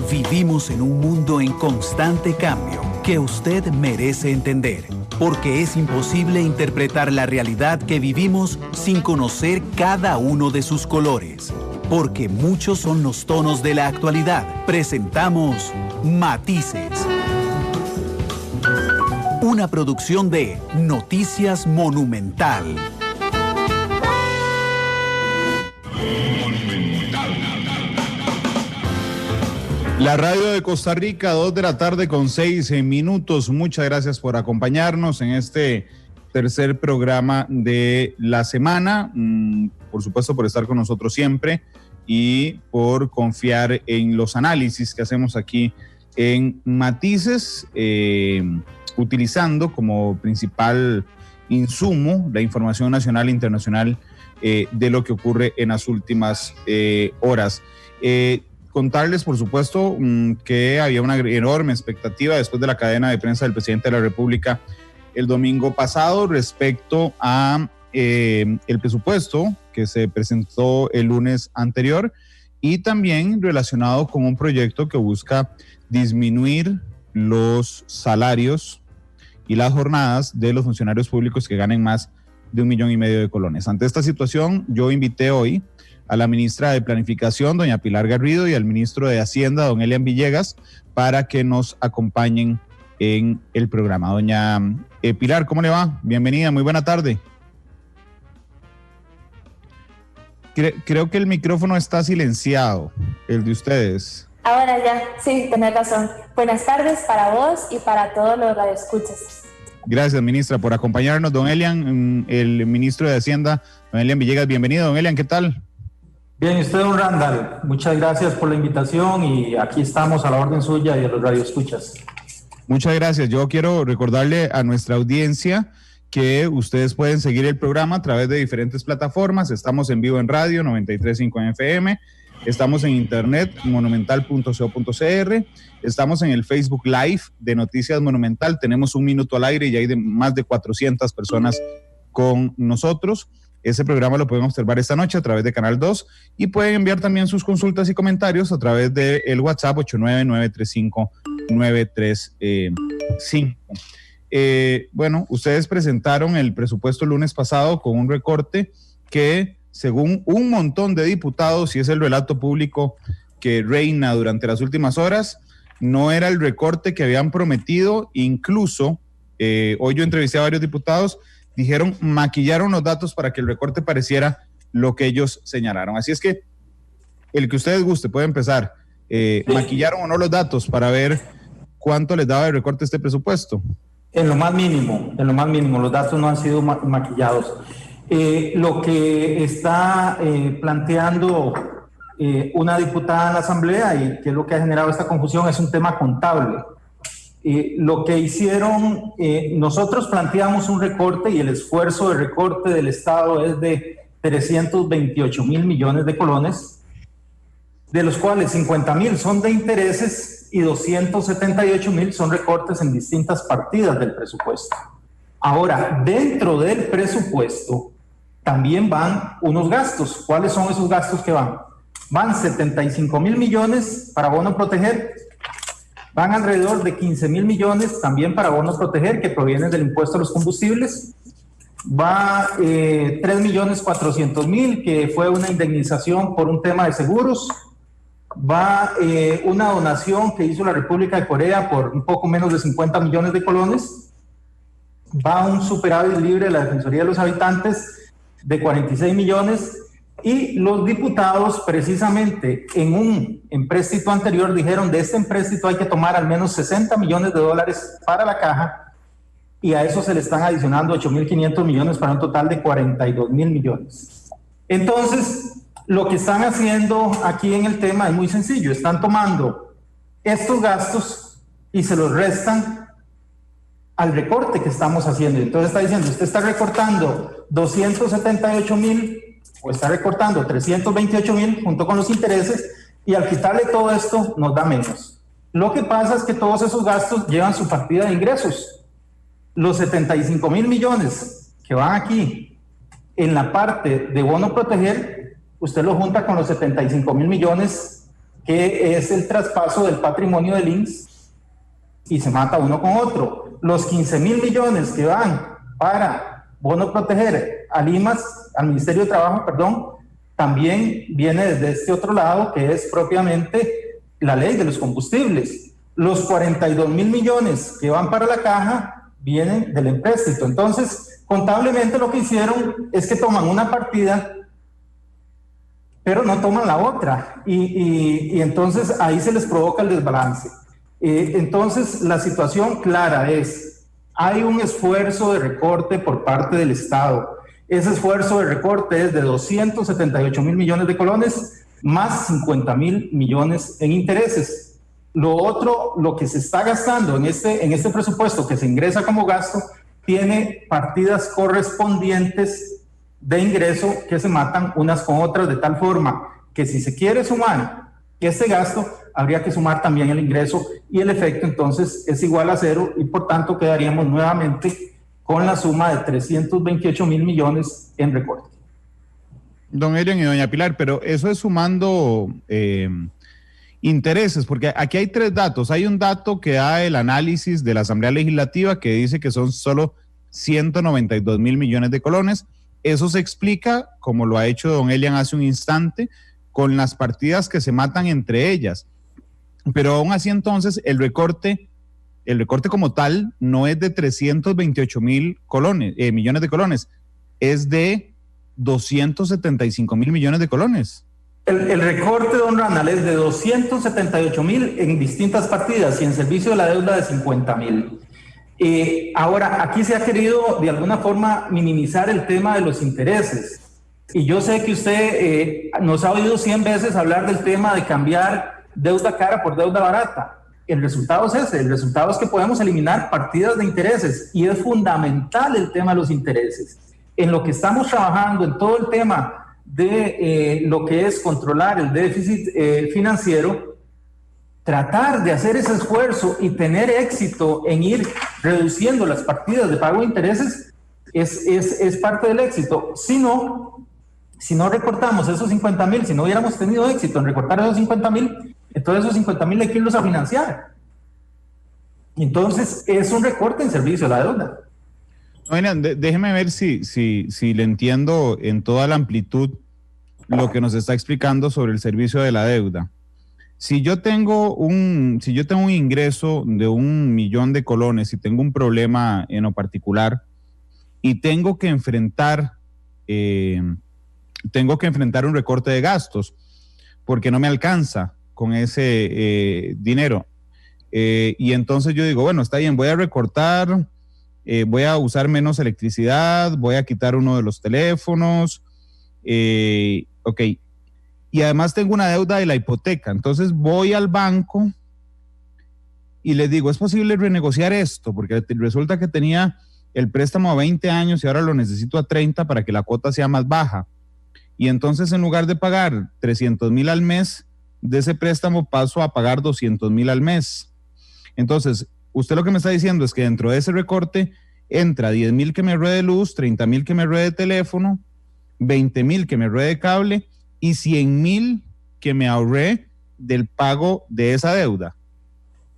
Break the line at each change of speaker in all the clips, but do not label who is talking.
Vivimos en un mundo en constante cambio que usted merece entender, porque es imposible interpretar la realidad que vivimos sin conocer cada uno de sus colores. Porque muchos son los tonos de la actualidad. Presentamos Matices. Una producción de Noticias Monumental.
La radio de Costa Rica, 2 de la tarde con 6 minutos. Muchas gracias por acompañarnos en este tercer programa de la semana. Por supuesto, por estar con nosotros siempre y por confiar en los análisis que hacemos aquí en Matices, utilizando como principal insumo la información nacional e internacional de lo que ocurre en las últimas horas. Contarles, por supuesto, que había una enorme expectativa después de la cadena de prensa del presidente de la República el domingo pasado respecto a el presupuesto que se presentó el lunes anterior y también relacionado con un proyecto que busca disminuir los salarios y las jornadas de los funcionarios públicos que ganen más de 1,5 millones de colones. Ante esta situación, yo invité hoy a la ministra de Planificación, doña Pilar Garrido, y al ministro de Hacienda, don Elian Villegas, para que nos acompañen en el programa. Doña Pilar, ¿cómo le va? Bienvenida, muy buena tarde. Creo que el micrófono está silenciado, el de ustedes.
Ahora ya, sí, tenés razón. Buenas tardes para vos y para todos los radioescuchas.
Gracias, ministra, por acompañarnos. Don Elian, el ministro de Hacienda, don Elian Villegas, bienvenido. Don Elian, ¿qué tal?
Bien, y usted, don Randall, muchas gracias por la invitación y aquí estamos a la orden suya y a los radioescuchas.
Muchas gracias. Yo quiero recordarle a nuestra audiencia que ustedes pueden seguir el programa a través de diferentes plataformas. Estamos en vivo en radio, 93.5 en FM. Estamos en internet, monumental.co.cr. Estamos en el Facebook Live de Noticias Monumental. Tenemos 1 minuto al aire y hay más de 400 personas con nosotros. Ese programa lo pueden observar esta noche a través de Canal 2 y pueden enviar también sus consultas y comentarios a través del WhatsApp 899-359-335. Bueno, ustedes presentaron el presupuesto el lunes pasado con un recorte que, según un montón de diputados, y es el relato público que reina durante las últimas horas, no era el recorte que habían prometido. Incluso, hoy yo entrevisté a varios diputados, dijeron, maquillaron los datos para que el recorte pareciera lo que ellos señalaron. Así es que, el que ustedes guste, puede empezar. ¿Maquillaron o no los datos para ver cuánto les daba el recorte este presupuesto?
En lo más mínimo, los datos no han sido maquillados. Lo que está planteando una diputada en la Asamblea, y que es lo que ha generado esta confusión, es un tema contable. Lo que hicieron, nosotros planteamos un recorte y el esfuerzo de recorte del Estado es de 328,000 millones de colones, de los cuales 50,000 son de intereses y 278,000 son recortes en distintas partidas del presupuesto. Ahora, dentro del presupuesto también van unos gastos. ¿Cuáles son esos gastos que van? Van 75,000 millones para bono proteger, van alrededor de 15,000 millones también para bono proteger que provienen del impuesto a los combustibles, va 3,400,000 que fue una indemnización por un tema de seguros, va una donación que hizo la República de Corea por un poco menos de 50 millones de colones, va un superávit libre de la Defensoría de los Habitantes de 46 millones, y los diputados precisamente en un empréstito anterior dijeron, de este empréstito hay que tomar al menos 60 millones de dólares para la caja, y a eso se le están adicionando 8,500 millones para un total de 42,000 millones. Entonces, lo que están haciendo aquí en el tema es muy sencillo, están tomando estos gastos y se los restan al recorte que estamos haciendo. Entonces está diciendo, usted está recortando 278,000 o está recortando 328,000 junto con los intereses, y al quitarle todo esto nos da menos. Lo que pasa es que todos esos gastos llevan su partida de ingresos. Los 75,000 millones que van aquí en la parte de bono proteger, usted lo junta con los 75,000 millones que es el traspaso del patrimonio del INSS, y se mata uno con otro. Los 15.000 millones que van para bono proteger al IMAS, al Ministerio de Trabajo, perdón, también viene desde este otro lado, que es propiamente la ley de los combustibles. Los 42.000 millones que van para la caja vienen del empréstito. Entonces, contablemente lo que hicieron es que toman una partida, pero no toman la otra, y entonces ahí se les provoca el desbalance. Entonces, la situación clara es, hay un esfuerzo de recorte por parte del Estado. Ese esfuerzo de recorte es de 278.000 millones de colones, más 50.000 millones en intereses. Lo otro, lo que se está gastando en este presupuesto que se ingresa como gasto, tiene partidas correspondientes de ingreso que se matan unas con otras, de tal forma que si se quiere sumar este gasto, habría que sumar también el ingreso, y el efecto entonces es igual a cero, y por tanto quedaríamos nuevamente con la suma de 328.000 millones en recorte.
Don Elian y doña Pilar, pero eso es sumando intereses, porque aquí hay tres datos. Hay un dato que da el análisis de la Asamblea Legislativa que dice que son solo 192.000 millones de colones. Eso se explica, como lo ha hecho don Elian hace un instante, con las partidas que se matan entre ellas. Pero aún así, entonces, el recorte como tal no es de 328.000 millones de colones, es de 275.000 millones de colones.
El recorte, don Randall, es de 278.000 en distintas partidas y en servicio de la deuda de 50.000. Ahora, aquí se ha querido de alguna forma minimizar el tema de los intereses. Y yo sé que usted nos ha oído 100 veces hablar del tema de cambiar deuda cara por deuda barata. El resultado es ese, el resultado es que podemos eliminar partidas de intereses, y es fundamental el tema de los intereses. En lo que estamos trabajando, en todo el tema de lo que es controlar el déficit financiero, tratar de hacer ese esfuerzo y tener éxito en ir reduciendo las partidas de pago de intereses es parte del éxito. Si no recortamos esos 50.000, si no hubiéramos tenido éxito en recortar esos 50.000, entonces esos 50.000 hay que irlos a financiar. Entonces es un recorte en servicio de la deuda.
Bueno, déjeme ver si le entiendo en toda la amplitud lo que nos está explicando sobre el servicio de la deuda. Si yo tengo un ingreso de 1.000.000 de colones y tengo un problema en lo particular y tengo que enfrentar un recorte de gastos porque no me alcanza con ese dinero, y entonces yo digo, bueno, está bien, voy a recortar, voy a usar menos electricidad, voy a quitar uno de los teléfonos, ok, y además tengo una deuda de la hipoteca. Entonces voy al banco y les digo, ¿es posible renegociar esto? Porque resulta que tenía el préstamo a 20 años y ahora lo necesito a 30 para que la cuota sea más baja. Y entonces, en lugar de pagar 300.000 al mes de ese préstamo, paso a pagar 200.000 al mes. Entonces, usted lo que me está diciendo es que dentro de ese recorte entra 10.000 que me ruede luz, 30.000 que me ruede teléfono, 20.000 que me ruede cable y 100.000 que me ahorré del pago de esa deuda.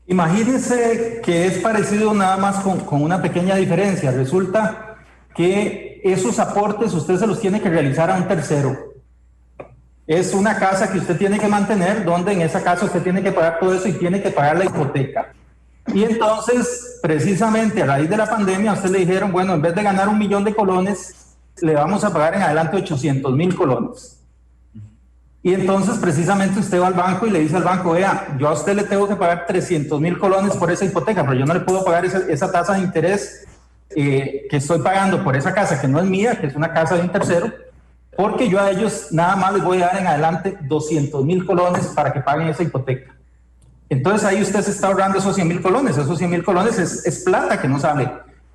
Imagínense que es parecido, nada más con una pequeña diferencia. Resulta que esos aportes usted se los tiene que realizar a un tercero. Es una casa que usted tiene que mantener, donde en esa casa usted tiene que pagar todo eso y tiene que pagar la hipoteca. Y entonces, precisamente a raíz de la pandemia, a usted le dijeron, bueno, en vez de ganar 1.000.000 de colones, le vamos a pagar en adelante 800.000 colones. Y entonces, precisamente, usted va al banco y le dice al banco, vea, yo a usted le tengo que pagar 300.000 colones por esa hipoteca, pero yo no le puedo pagar esa tasa de interés que estoy pagando por esa casa, que no es mía, que es una casa de un tercero, porque yo a ellos nada más les voy a dar en adelante 200.000 colones para que paguen esa hipoteca. Entonces ahí usted se está ahorrando esos 100.000 colones. Esos 100.000 colones es plata que no sale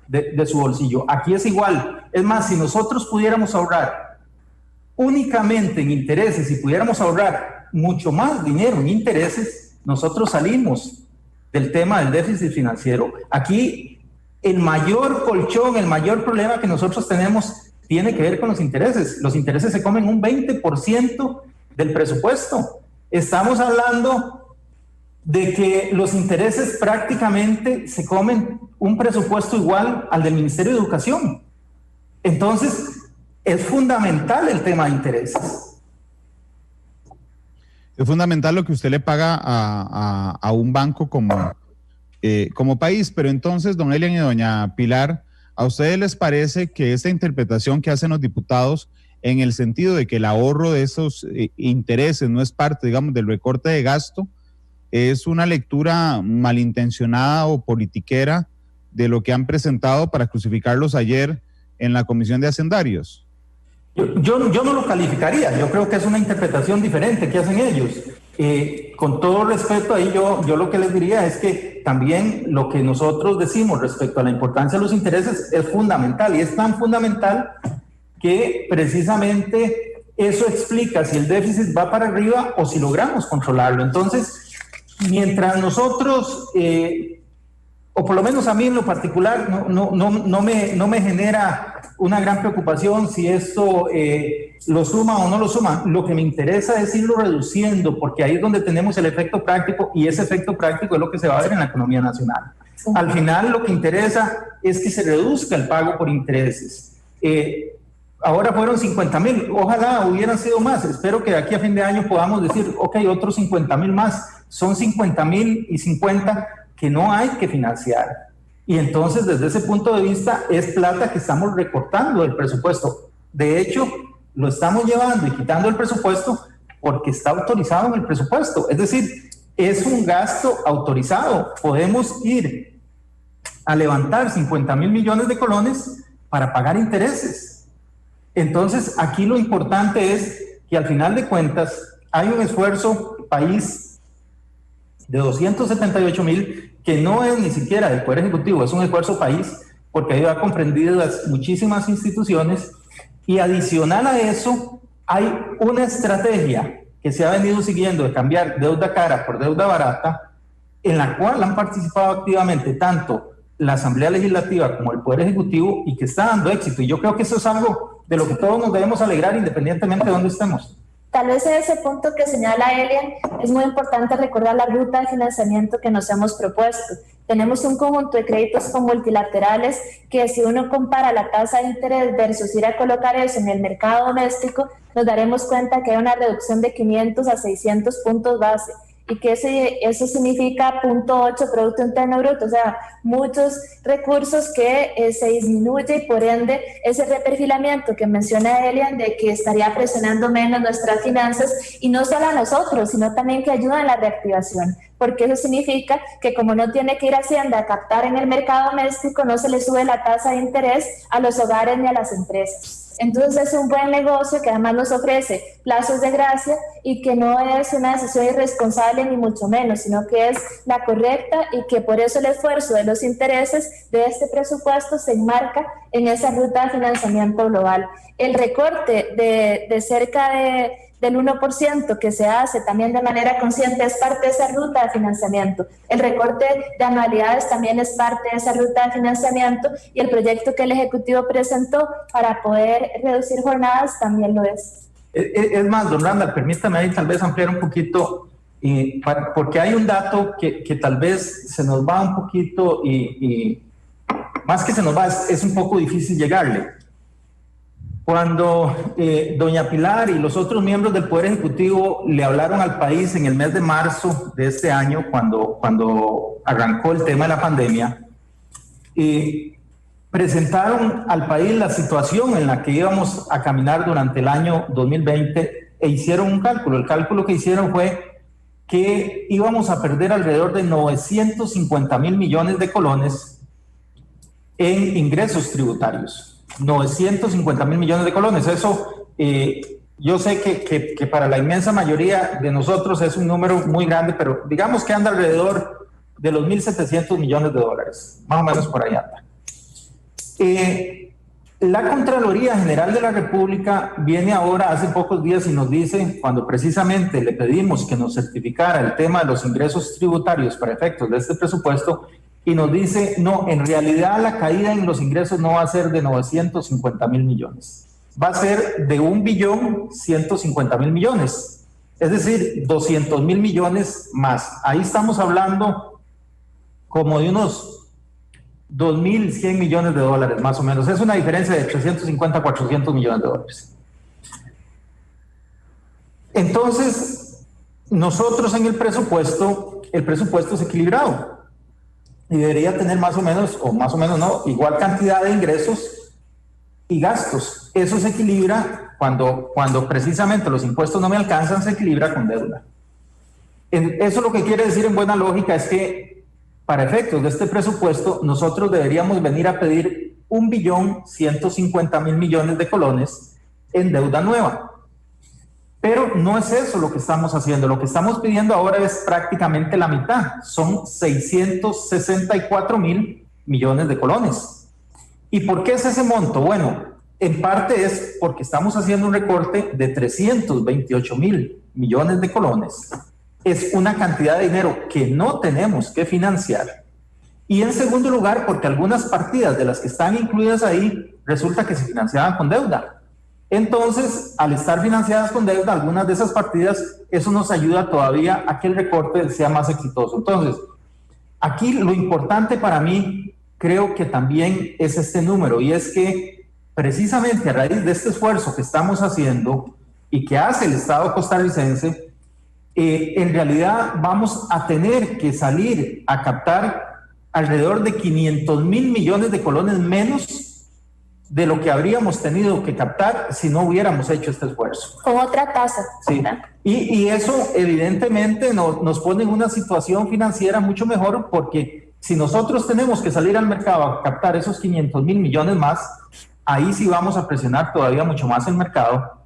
de su bolsillo. Aquí es igual. Es más, si nosotros pudiéramos ahorrar únicamente en intereses y pudiéramos ahorrar mucho más dinero en intereses, nosotros salimos del tema del déficit financiero. Aquí el mayor colchón, el mayor problema que nosotros tenemos tiene que ver con los intereses. Los intereses se comen un 20% del presupuesto. estamos hablando de que los intereses prácticamente se comen un presupuesto igual al del Ministerio de Educación. Entonces, es fundamental el tema de intereses.
Es fundamental lo que usted le paga a un banco como país, pero entonces, don Elian y doña Pilar, ¿a ustedes les parece que esta interpretación que hacen los diputados en el sentido de que el ahorro de esos intereses no es parte, digamos, del recorte de gasto, es una lectura malintencionada o politiquera de lo que han presentado para crucificarlos ayer en la Comisión de Hacendarios?
Yo no lo calificaría, yo creo que es una interpretación diferente que hacen ellos. Con todo respeto, ahí yo lo que les diría es que también lo que nosotros decimos respecto a la importancia de los intereses es fundamental, y es tan fundamental que precisamente eso explica si el déficit va para arriba o si logramos controlarlo. Entonces, mientras nosotros, o por lo menos a mí en lo particular, no me genera una gran preocupación si esto lo suma o no lo suma. Lo que me interesa es irlo reduciendo, porque ahí es donde tenemos el efecto práctico, y ese efecto práctico es lo que se va a ver en la economía nacional. Sí. Al final lo que interesa es que se reduzca el pago por intereses. Ahora fueron 50,000, ojalá hubieran sido más. Espero que de aquí a fin de año podamos decir, ok, otros 50,000 más. Son 50,000 y 50 que no hay que financiar. Y entonces, desde ese punto de vista, es plata que estamos recortando del presupuesto. De hecho, lo estamos llevando y quitando el presupuesto porque está autorizado en el presupuesto. Es decir, es un gasto autorizado. Podemos ir a levantar 50,000 millones de colones para pagar intereses. Entonces, aquí lo importante es que al final de cuentas hay un esfuerzo país de 278,000 que no es ni siquiera del Poder Ejecutivo, es un esfuerzo país, porque ahí va comprendidas muchísimas instituciones, y adicional a eso hay una estrategia que se ha venido siguiendo de cambiar deuda cara por deuda barata, en la cual han participado activamente tanto la Asamblea Legislativa como el Poder Ejecutivo, y que está dando éxito. Y yo creo que eso es algo de lo que todos nos debemos alegrar independientemente de dónde estemos.
Tal vez en ese punto que señala Elian, es muy importante recordar la ruta de financiamiento que nos hemos propuesto. Tenemos un conjunto de créditos con multilaterales que, si uno compara la tasa de interés versus ir a colocar eso en el mercado doméstico, nos daremos cuenta que hay una reducción de 500 a 600 puntos base, y que eso significa 0.8 Producto Interno Bruto, o sea, muchos recursos que se disminuye, y por ende ese reperfilamiento que menciona Elian de que estaría presionando menos nuestras finanzas, y no solo a nosotros, sino también que ayuda en la reactivación, porque eso significa que como no tiene que ir a Hacienda a captar en el mercado doméstico, no se le sube la tasa de interés a los hogares ni a las empresas. Entonces es un buen negocio que además nos ofrece plazos de gracia, y que no es una decisión irresponsable ni mucho menos, sino que es la correcta, y que por eso el esfuerzo de los intereses de este presupuesto se enmarca en esa ruta de financiamiento global. El recorte de cerca del 1% que se hace también de manera consciente es parte de esa ruta de financiamiento. El recorte de anualidades también es parte de esa ruta de financiamiento, y el proyecto que el Ejecutivo presentó para poder reducir jornadas también lo es.
Es más, don Randall, permítame ahí tal vez ampliar un poquito, porque hay un dato que tal vez se nos va un poquito, y más que se nos va, es un poco difícil llegarle. Cuando doña Pilar y los otros miembros del Poder Ejecutivo le hablaron al país en el mes de marzo de este año, cuando arrancó el tema de la pandemia, presentaron al país la situación en la que íbamos a caminar durante el año 2020, e hicieron un cálculo. El cálculo que hicieron fue que íbamos a perder alrededor de 950,000 millones de colones en ingresos tributarios. 950,000 millones de colones. Eso, yo sé que para la inmensa mayoría de nosotros es un número muy grande, pero digamos que anda alrededor de los 1.700 millones de dólares, más o menos por ahí anda. La Contraloría General de la República viene ahora, hace pocos días, y nos dice, cuando precisamente le pedimos que nos certificara el tema de los ingresos tributarios para efectos de este presupuesto, y nos dice, no, en realidad la caída en los ingresos no va a ser de 950,000 millones, va a ser de 1.150.000 millones. Es decir, 200.000 millones más. Ahí estamos hablando como de unos 2.100 millones de dólares, más o menos. Es una diferencia de 350 a 400 millones de dólares. Entonces, nosotros en el presupuesto es equilibrado y debería tener más o menos no, igual cantidad de ingresos y gastos. Eso se equilibra cuando precisamente los impuestos no me alcanzan, se equilibra con deuda. Eso lo que quiere decir en buena lógica es que para efectos de este presupuesto nosotros deberíamos venir a pedir 1.150.000 millones de colones en deuda nueva. Pero no es eso lo que estamos haciendo. Lo que estamos pidiendo ahora es prácticamente la mitad. Son 664.000 millones de colones. ¿Y por qué es ese monto? Bueno, en parte es porque estamos haciendo un recorte de 328.000 millones de colones. Es una cantidad de dinero que no tenemos que financiar. Y en segundo lugar, porque algunas partidas de las que están incluidas ahí resulta que se financiaban con deuda. Entonces, al estar financiadas con deuda, algunas de esas partidas, eso nos ayuda todavía a que el recorte sea más exitoso. Entonces, aquí lo importante para mí, creo que también es este número, y es que precisamente a raíz de este esfuerzo que estamos haciendo y que hace el Estado costarricense, en realidad vamos a tener que salir a captar alrededor de 500.000 millones de colones menos de lo que habríamos tenido que captar si no hubiéramos hecho este esfuerzo.
Con otra tasa.
Sí. Y eso evidentemente nos pone en una situación financiera mucho mejor, porque si nosotros tenemos que salir al mercado a captar esos 500.000 millones más, ahí sí vamos a presionar todavía mucho más el mercado.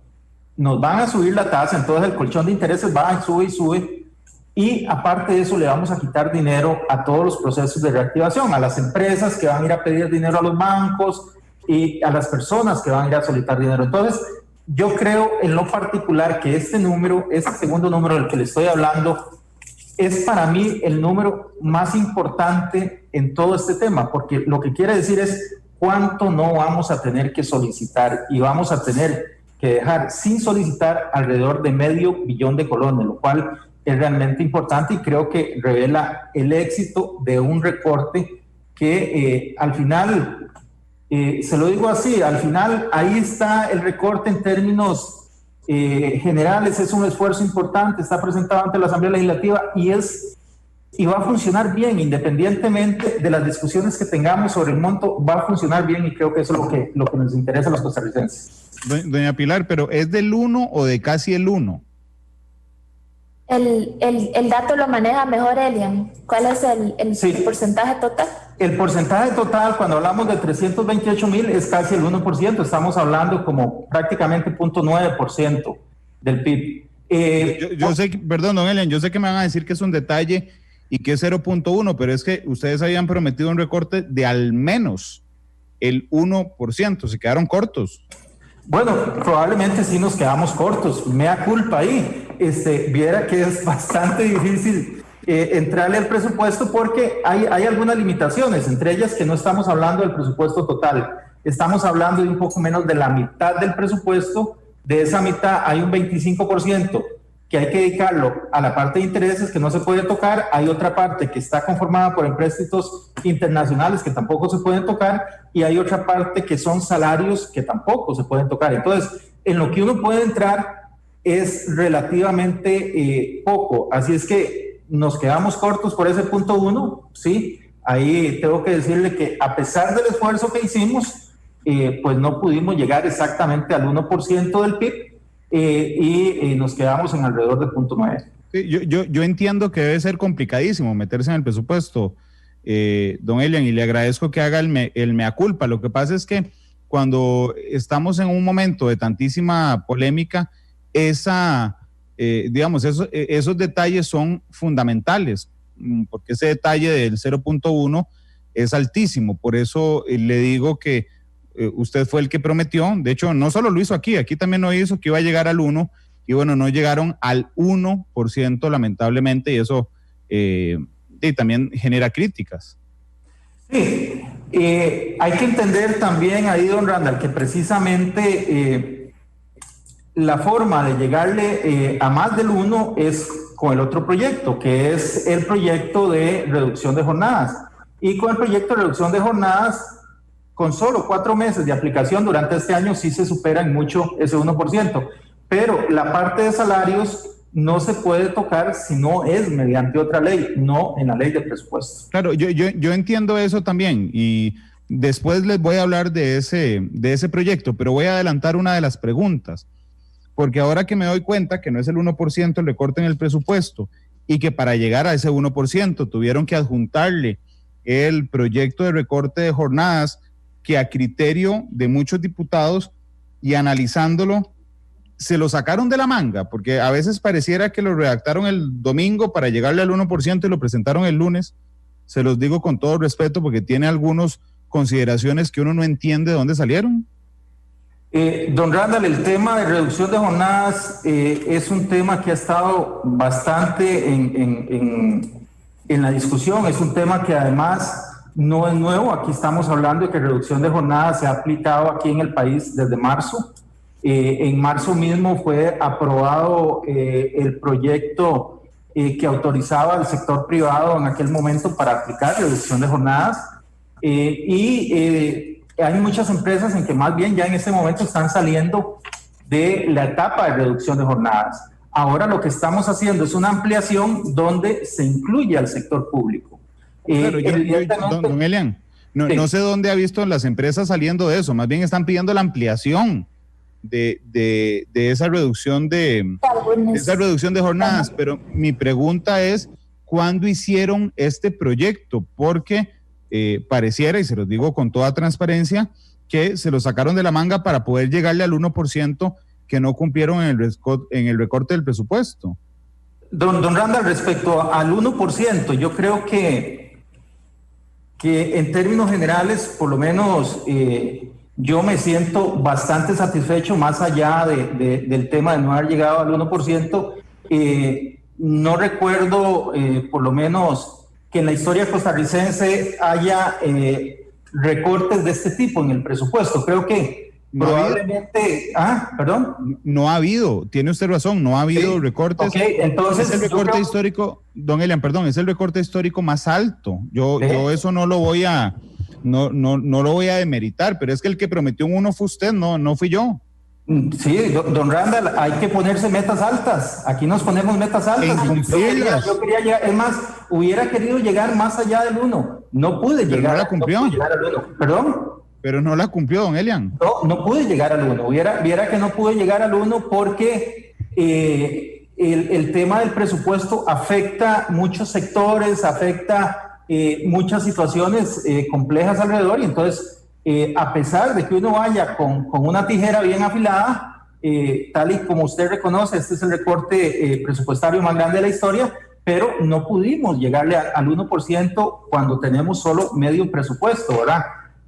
Nos van a subir la tasa, entonces el colchón de intereses va, sube y sube. Y aparte de eso, le vamos a quitar dinero a todos los procesos de reactivación, a las empresas que van a ir a pedir dinero a los bancos, y a las personas que van a ir a solicitar dinero. Entonces, yo creo en lo particular que este número, este segundo número del que le estoy hablando, es para mí el número más importante en todo este tema, porque lo que quiere decir es cuánto no vamos a tener que solicitar, y vamos a tener que dejar sin solicitar alrededor de $500 millón de colones, lo cual es realmente importante y creo que revela el éxito de un recorte que al final... se lo digo así, al final ahí está el recorte en términos generales, es un esfuerzo importante, está presentado ante la Asamblea Legislativa y va a funcionar bien, independientemente de las discusiones que tengamos sobre el monto, va a funcionar bien, y creo que eso es lo que nos interesa a los costarricenses.
Doña Pilar, ¿pero es del 1 o de casi el 1?
El dato lo maneja mejor Elian. ¿Cuál es el porcentaje total?
El porcentaje total, cuando hablamos de 328.000, es casi el 1%. Estamos hablando como prácticamente 0.9% del PIB.
Yo sé, perdón, don Elian, yo sé que me van a decir que es un detalle y que es 0.1, pero es que ustedes habían prometido un recorte de al menos el 1%. Se quedaron cortos.
Bueno, probablemente sí nos quedamos cortos, mea culpa ahí. Viera que es bastante difícil entrarle al presupuesto porque hay algunas limitaciones, entre ellas que no estamos hablando del presupuesto total, estamos hablando de un poco menos de la mitad del presupuesto. De esa mitad hay un 25% que hay que dedicarlo a la parte de intereses que no se puede tocar, hay otra parte que está conformada por empréstitos internacionales que tampoco se pueden tocar, y hay otra parte que son salarios que tampoco se pueden tocar. Entonces, en lo que uno puede entrar es relativamente poco, así es que nos quedamos cortos por ese punto 1, ¿sí? Ahí tengo que decirle que a pesar del esfuerzo que hicimos, pues no pudimos llegar exactamente al 1% del PIB, y nos quedamos en alrededor de 0.9.
Sí, yo entiendo que debe ser complicadísimo meterse en el presupuesto, don Elian, y le agradezco que haga el mea culpa. Lo que pasa es que cuando estamos en un momento de tantísima polémica, esos detalles son fundamentales, porque ese detalle del 0.1 es altísimo. Por eso le digo que usted fue el que prometió, de hecho no solo lo hizo aquí también lo hizo, que iba a llegar al 1, y bueno, no llegaron al 1% lamentablemente, y eso también genera críticas.
Sí, hay que entender también ahí, don Randall, que precisamente la forma de llegarle a más del 1 es con el otro proyecto, que es el proyecto de reducción de jornadas. Y con el proyecto de reducción de jornadas, con solo 4 meses de aplicación durante este año, sí se supera en mucho ese 1%. Pero la parte de salarios no se puede tocar si no es mediante otra ley, no en la ley de presupuesto.
Claro, yo entiendo eso también y después les voy a hablar de ese proyecto, pero voy a adelantar una de las preguntas, porque ahora que me doy cuenta que no es el 1% el recorte en el presupuesto y que para llegar a ese 1% tuvieron que adjuntarle el proyecto de recorte de jornadas que a criterio de muchos diputados y analizándolo se lo sacaron de la manga, porque a veces pareciera que lo redactaron el domingo para llegarle al 1% y lo presentaron el lunes. Se los digo con todo respeto porque tiene algunas consideraciones que uno no entiende de dónde salieron.
Don Randall, el tema de reducción de jornadas es un tema que ha estado bastante en la discusión, es un tema que además no es nuevo. Aquí estamos hablando de que reducción de jornadas se ha aplicado aquí en el país desde marzo. En marzo mismo fue aprobado el proyecto que autorizaba al sector privado en aquel momento para aplicar reducción de jornadas hay muchas empresas en que más bien ya en este momento están saliendo de la etapa de reducción de jornadas. Ahora lo que estamos haciendo es una ampliación donde se incluye al sector público.
Claro, don Elian, no sé dónde ha visto las empresas saliendo de eso, más bien están pidiendo la ampliación de esa reducción de jornadas, pero mi pregunta es, ¿cuándo hicieron este proyecto? Porque pareciera, y se los digo con toda transparencia, que se lo sacaron de la manga para poder llegarle al 1% que no cumplieron en el recorte del presupuesto.
Don Randall, respecto al 1%, yo creo que en términos generales, por lo menos yo me siento bastante satisfecho, más allá del tema de no haber llegado al 1%. No recuerdo, por lo menos, que en la historia costarricense haya recortes de este tipo en el presupuesto. Creo que no probablemente... ¿Perdón?
No ha habido, tiene usted razón, no ha habido recortes.
Okay, entonces...
Es el recorte histórico, don Elian, perdón, es el recorte histórico más alto. Yo eso no lo voy a... No lo voy a demeritar, pero es que el que prometió un 1 fue usted, no fui yo.
Sí, don Randall, hay que ponerse metas altas. Aquí nos ponemos metas altas. Yo quería llegar, es más, hubiera querido llegar más allá del 1. No pude llegar.
No la cumplió.
No pude llegar al 1. ¿Perdón?
Pero no la cumplió, don Elian.
No pude llegar al 1. Viera que no pude llegar al 1 porque el tema del presupuesto afecta muchos sectores, afecta muchas situaciones complejas alrededor, y entonces a pesar de que uno vaya con una tijera bien afilada, tal y como usted reconoce, este es el recorte presupuestario más grande de la historia, pero no pudimos llegarle al 1% cuando tenemos solo medio presupuesto, ¿verdad?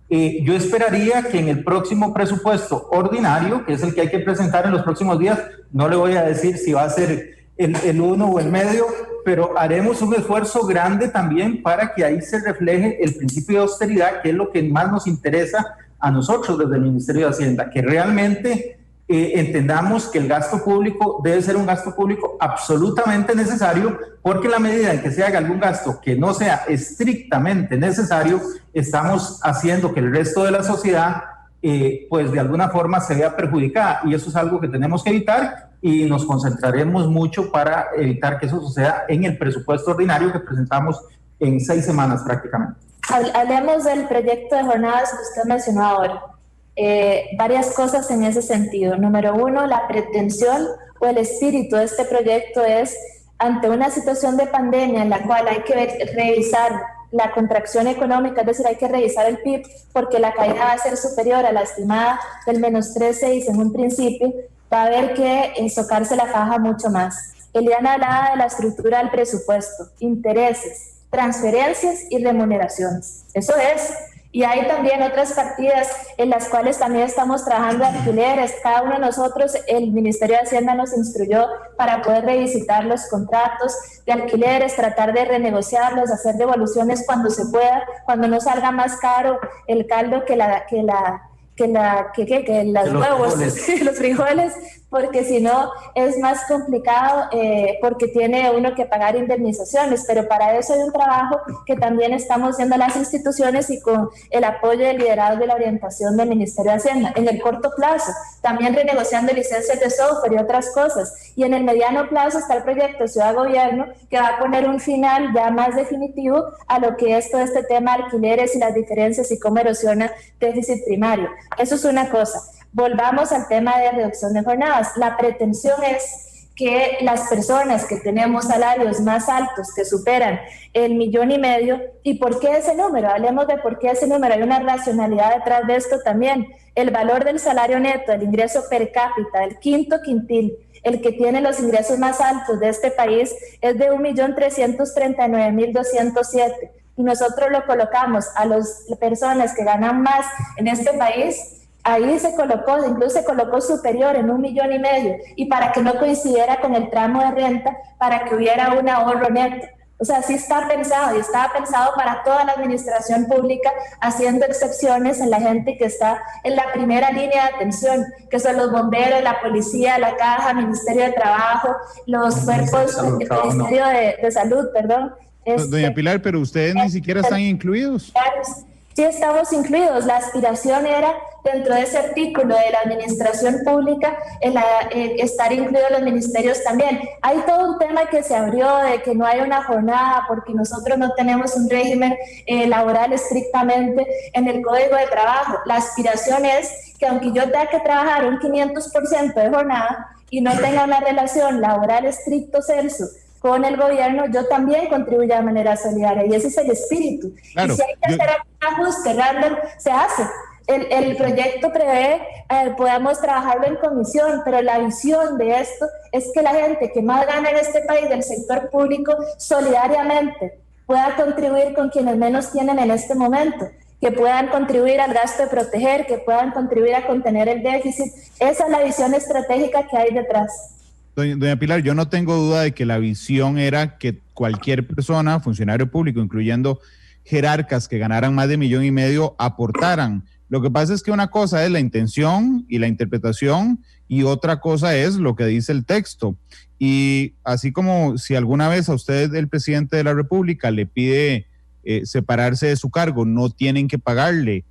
Yo esperaría que en el próximo presupuesto ordinario, que es el que hay que presentar en los próximos días, no le voy a decir si va a ser el 1 o el medio, pero haremos un esfuerzo grande también para que ahí se refleje el principio de austeridad, que es lo que más nos interesa a nosotros desde el Ministerio de Hacienda, que realmente entendamos que el gasto público debe ser un gasto público absolutamente necesario, porque en la medida en que se haga algún gasto que no sea estrictamente necesario, estamos haciendo que el resto de la sociedad pues de alguna forma se vea perjudicada, y eso es algo que tenemos que evitar, y nos concentraremos mucho para evitar que eso suceda en el presupuesto ordinario que presentamos en 6 semanas prácticamente.
Hablemos del proyecto de jornadas que usted mencionó ahora. Varias cosas en ese sentido. Número 1, la pretensión o el espíritu de este proyecto es, ante una situación de pandemia en la cual hay que revisar la contracción económica, es decir, hay que revisar el PIB porque la caída va a ser superior a la estimada del -3.6 en un principio, va a haber que ensocarse la faja mucho más. Eliana hablaba de la estructura del presupuesto, intereses, transferencias y remuneraciones. Eso es. Y hay también otras partidas en las cuales también estamos trabajando alquileres. Cada uno de nosotros, el Ministerio de Hacienda nos instruyó para poder revisitar los contratos de alquileres, tratar de renegociarlos, hacer devoluciones cuando se pueda, cuando no salga más caro el caldo que los huevos, los frijoles, porque si no es más complicado porque tiene uno que pagar indemnizaciones, pero para eso hay un trabajo que también estamos haciendo las instituciones y con el apoyo del liderazgo y la orientación del Ministerio de Hacienda. En el corto plazo, también renegociando licencias de software y otras cosas, y en el mediano plazo está el proyecto Ciudad Gobierno, que va a poner un final ya más definitivo a lo que es todo este tema de alquileres y las diferencias y cómo erosiona déficit primario. Eso es una cosa. Volvamos al tema de reducción de jornadas. La pretensión es que las personas que tenemos salarios más altos, que superan el 1,5 millones, ¿y por qué ese número? Hablemos de por qué ese número. Hay una racionalidad detrás de esto también. El valor del salario neto, el ingreso per cápita, el quinto quintil, el que tiene los ingresos más altos de este país, es de 1.339.207. Y nosotros lo colocamos a las personas que ganan más en este país. Ahí se colocó, incluso se colocó superior en 1,5 millones, y para que no coincidiera con el tramo de renta, para que hubiera un ahorro neto. O sea, sí está pensado, y estaba pensado para toda la administración pública, haciendo excepciones en la gente que está en la primera línea de atención, que son los bomberos, la policía, la caja, Ministerio de Trabajo, los cuerpos, el Ministerio de Salud, perdón.
Doña Pilar, pero ustedes ni siquiera están incluidos.
Sí estamos incluidos. La aspiración era, dentro de ese artículo de la administración pública, estar incluidos los ministerios también. Hay todo un tema que se abrió de que no hay una jornada porque nosotros no tenemos un régimen laboral estrictamente en el Código de Trabajo. La aspiración es que aunque yo tenga que trabajar un 500% de jornada y no tenga una relación laboral estricto sensu con el gobierno, yo también contribuyo de manera solidaria, y ese es el espíritu. Claro, y si hay que hacer algún ajuste, Randall, se hace. El proyecto prevé podamos trabajarlo en comisión, pero la visión de esto es que la gente que más gana en este país del sector público solidariamente pueda contribuir con quienes menos tienen en este momento, que puedan contribuir al gasto de proteger, que puedan contribuir a contener el déficit. Esa es la visión estratégica que hay detrás.
Doña Pilar, yo no tengo duda de que la visión era que cualquier persona, funcionario público, incluyendo jerarcas que ganaran más de 1,5 millones, aportaran. Lo que pasa es que una cosa es la intención y la interpretación y otra cosa es lo que dice el texto. Y así como si alguna vez a usted el presidente de la República le pide separarse de su cargo, no tienen que pagarle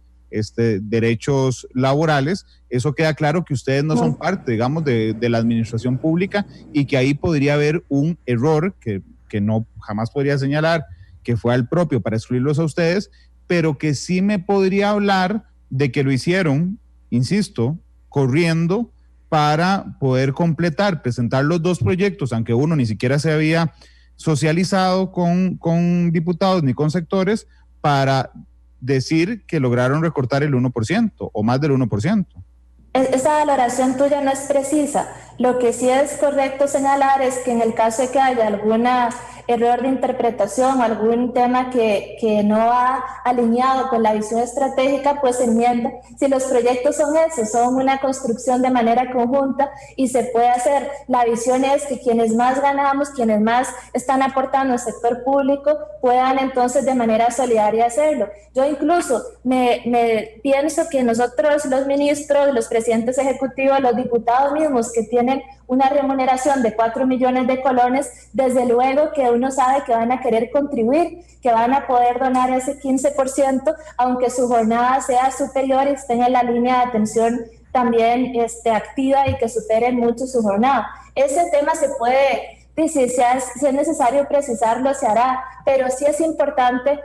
derechos laborales, eso queda claro que ustedes no son parte, digamos, de la administración pública, y que ahí podría haber un error que no jamás podría señalar que fue al propio para excluirlos a ustedes, pero que sí me podría hablar de que lo hicieron, insisto, corriendo para poder presentar los dos proyectos, aunque uno ni siquiera se había socializado con diputados ni con sectores, para decir que lograron recortar el 1% o más del 1%.
Esa valoración tuya no es precisa. Lo que sí es correcto señalar es que en el caso de que haya algún error de interpretación, algún tema que no ha alineado con la visión estratégica, pues enmienda. Si los proyectos son esos, son una construcción de manera conjunta y se puede hacer. La visión es que quienes más ganamos, quienes más están aportando al sector público, puedan entonces de manera solidaria hacerlo. Yo incluso me pienso que nosotros, los ministros, los presidentes ejecutivos, los diputados mismos que tienen una remuneración de 4 millones de colones, desde luego que uno sabe que van a querer contribuir, que van a poder donar ese 15%, aunque su jornada sea superior y estén en la línea de atención también activa y que superen mucho su jornada. Ese tema se puede, si es necesario precisarlo, se hará, pero sí es importante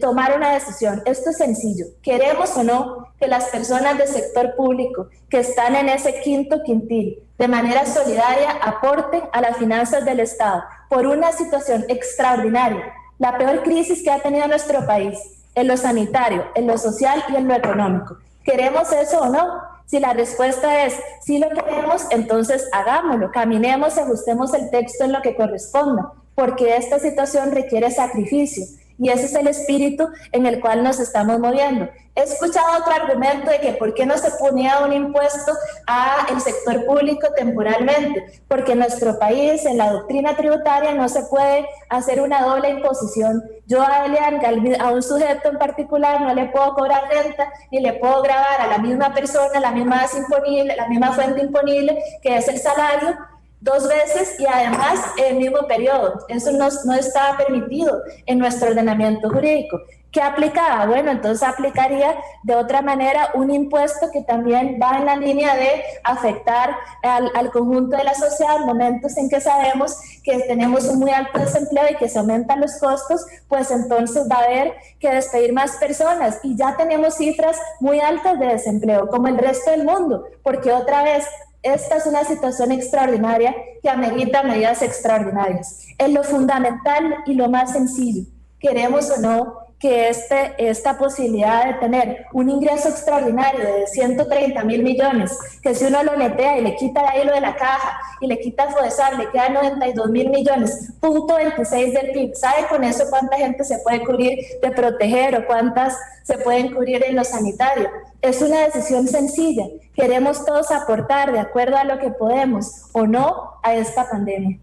tomar una decisión. Esto es sencillo. Queremos o no que las personas del sector público que están en ese quinto quintil de manera solidaria aporten a las finanzas del Estado por una situación extraordinaria, la peor crisis que ha tenido nuestro país, en lo sanitario, en lo social y en lo económico. ¿Queremos eso o no? Si la respuesta es sí lo queremos, entonces hagámoslo, caminemos y ajustemos el texto en lo que corresponda, porque esta situación requiere sacrificio. Y ese es el espíritu en el cual nos estamos moviendo. He escuchado otro argumento de que por qué no se ponía un impuesto al sector público temporalmente, porque en nuestro país, en la doctrina tributaria, no se puede hacer una doble imposición. Yo a un sujeto en particular no le puedo cobrar renta, ni le puedo grabar a la misma persona la misma base imponible, la misma fuente imponible, que es el salario, 2 veces y además en el mismo periodo. Eso no está permitido en nuestro ordenamiento jurídico. ¿Qué aplicaba? Bueno, entonces aplicaría de otra manera un impuesto que también va en la línea de afectar al conjunto de la sociedad en momentos en que sabemos que tenemos un muy alto desempleo y que se aumentan los costos, pues entonces va a haber que despedir más personas y ya tenemos cifras muy altas de desempleo, como el resto del mundo, porque otra vez, esta es una situación extraordinaria que amerita medidas extraordinarias. Es lo fundamental y lo más sencillo. Queremos o no que esta posibilidad de tener un ingreso extraordinario de 130.000 millones, que si uno lo netea y le quita de ahí lo de la caja y le quita FODESAR, le quedan 92.000 millones, 0.26 del PIB. ¿Sabe con eso cuánta gente se puede cubrir de proteger o cuántas se pueden cubrir en lo sanitario? Es una decisión sencilla. Queremos todos aportar de acuerdo a lo que podemos o no a esta pandemia.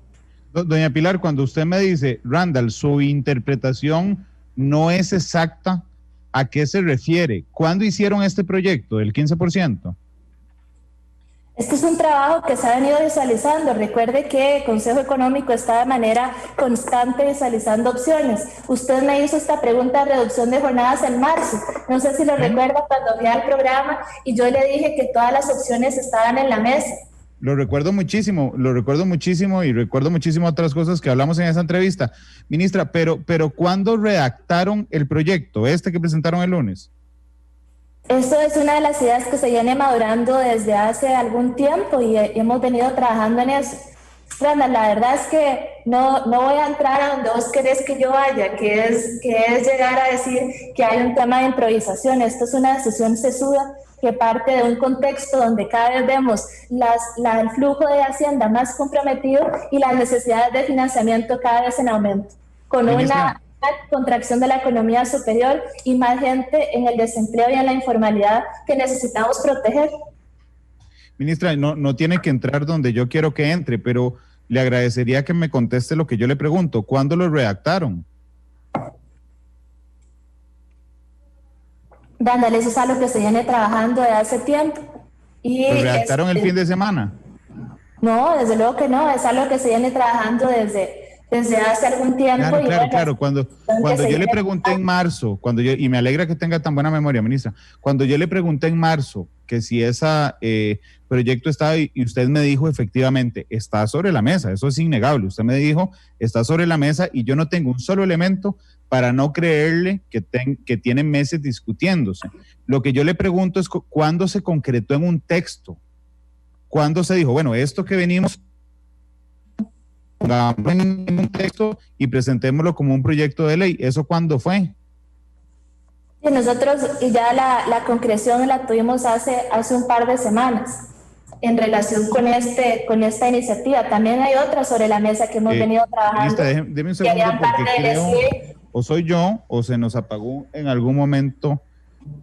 Doña Pilar, cuando usted me dice, Randall, su interpretación no es exacta, ¿a qué se refiere? ¿Cuándo hicieron este proyecto del 15%?
Este es un trabajo que se ha venido visualizando. Recuerde que el Consejo Económico está de manera constante visualizando opciones. Usted me hizo esta pregunta de reducción de jornadas en marzo. No sé si lo recuerda cuando fui al programa y yo le dije que todas las opciones estaban en la mesa.
Lo recuerdo muchísimo y recuerdo muchísimo otras cosas que hablamos en esa entrevista. Ministra, pero ¿cuándo redactaron el proyecto, que presentaron el lunes?
Eso es una de las ideas que se viene madurando desde hace algún tiempo y hemos venido trabajando en eso. Randa, la verdad es que no voy a entrar a donde vos querés que yo vaya, que es llegar a decir que hay un tema de improvisación. Esto es una decisión sesuda que parte de un contexto donde cada vez vemos el flujo de Hacienda más comprometido y las necesidades de financiamiento cada vez en aumento, con una contracción de la economía superior y más gente en el desempleo y en la informalidad que necesitamos proteger.
Ministra, no tiene que entrar donde yo quiero que entre, pero le agradecería que me conteste lo que yo le pregunto. ¿Cuándo lo redactaron?
Dándole, eso es algo que se viene trabajando desde hace tiempo.
¿Lo redactaron el fin de semana?
No, desde luego que no, es algo que se viene trabajando desde hace algún tiempo.
Claro. Cuando yo le pregunté en marzo, y me alegra que tenga tan buena memoria, ministra, cuando yo le pregunté en marzo que si ese proyecto estaba, y usted me dijo efectivamente, está sobre la mesa, eso es innegable, usted me dijo, está sobre la mesa y yo no tengo un solo elemento para no creerle que tienen meses discutiéndose. Lo que yo le pregunto es cuándo se concretó en un texto, cuándo se dijo, bueno, esto que venimos en un texto y presentémoslo como un proyecto de ley. ¿Eso cuándo fue?
Sí, nosotros ya la concreción la tuvimos hace un par de semanas en relación con esta iniciativa. También hay otras sobre la mesa que hemos venido trabajando.
Deme un segundo porque creo, o soy yo o se nos apagó en algún momento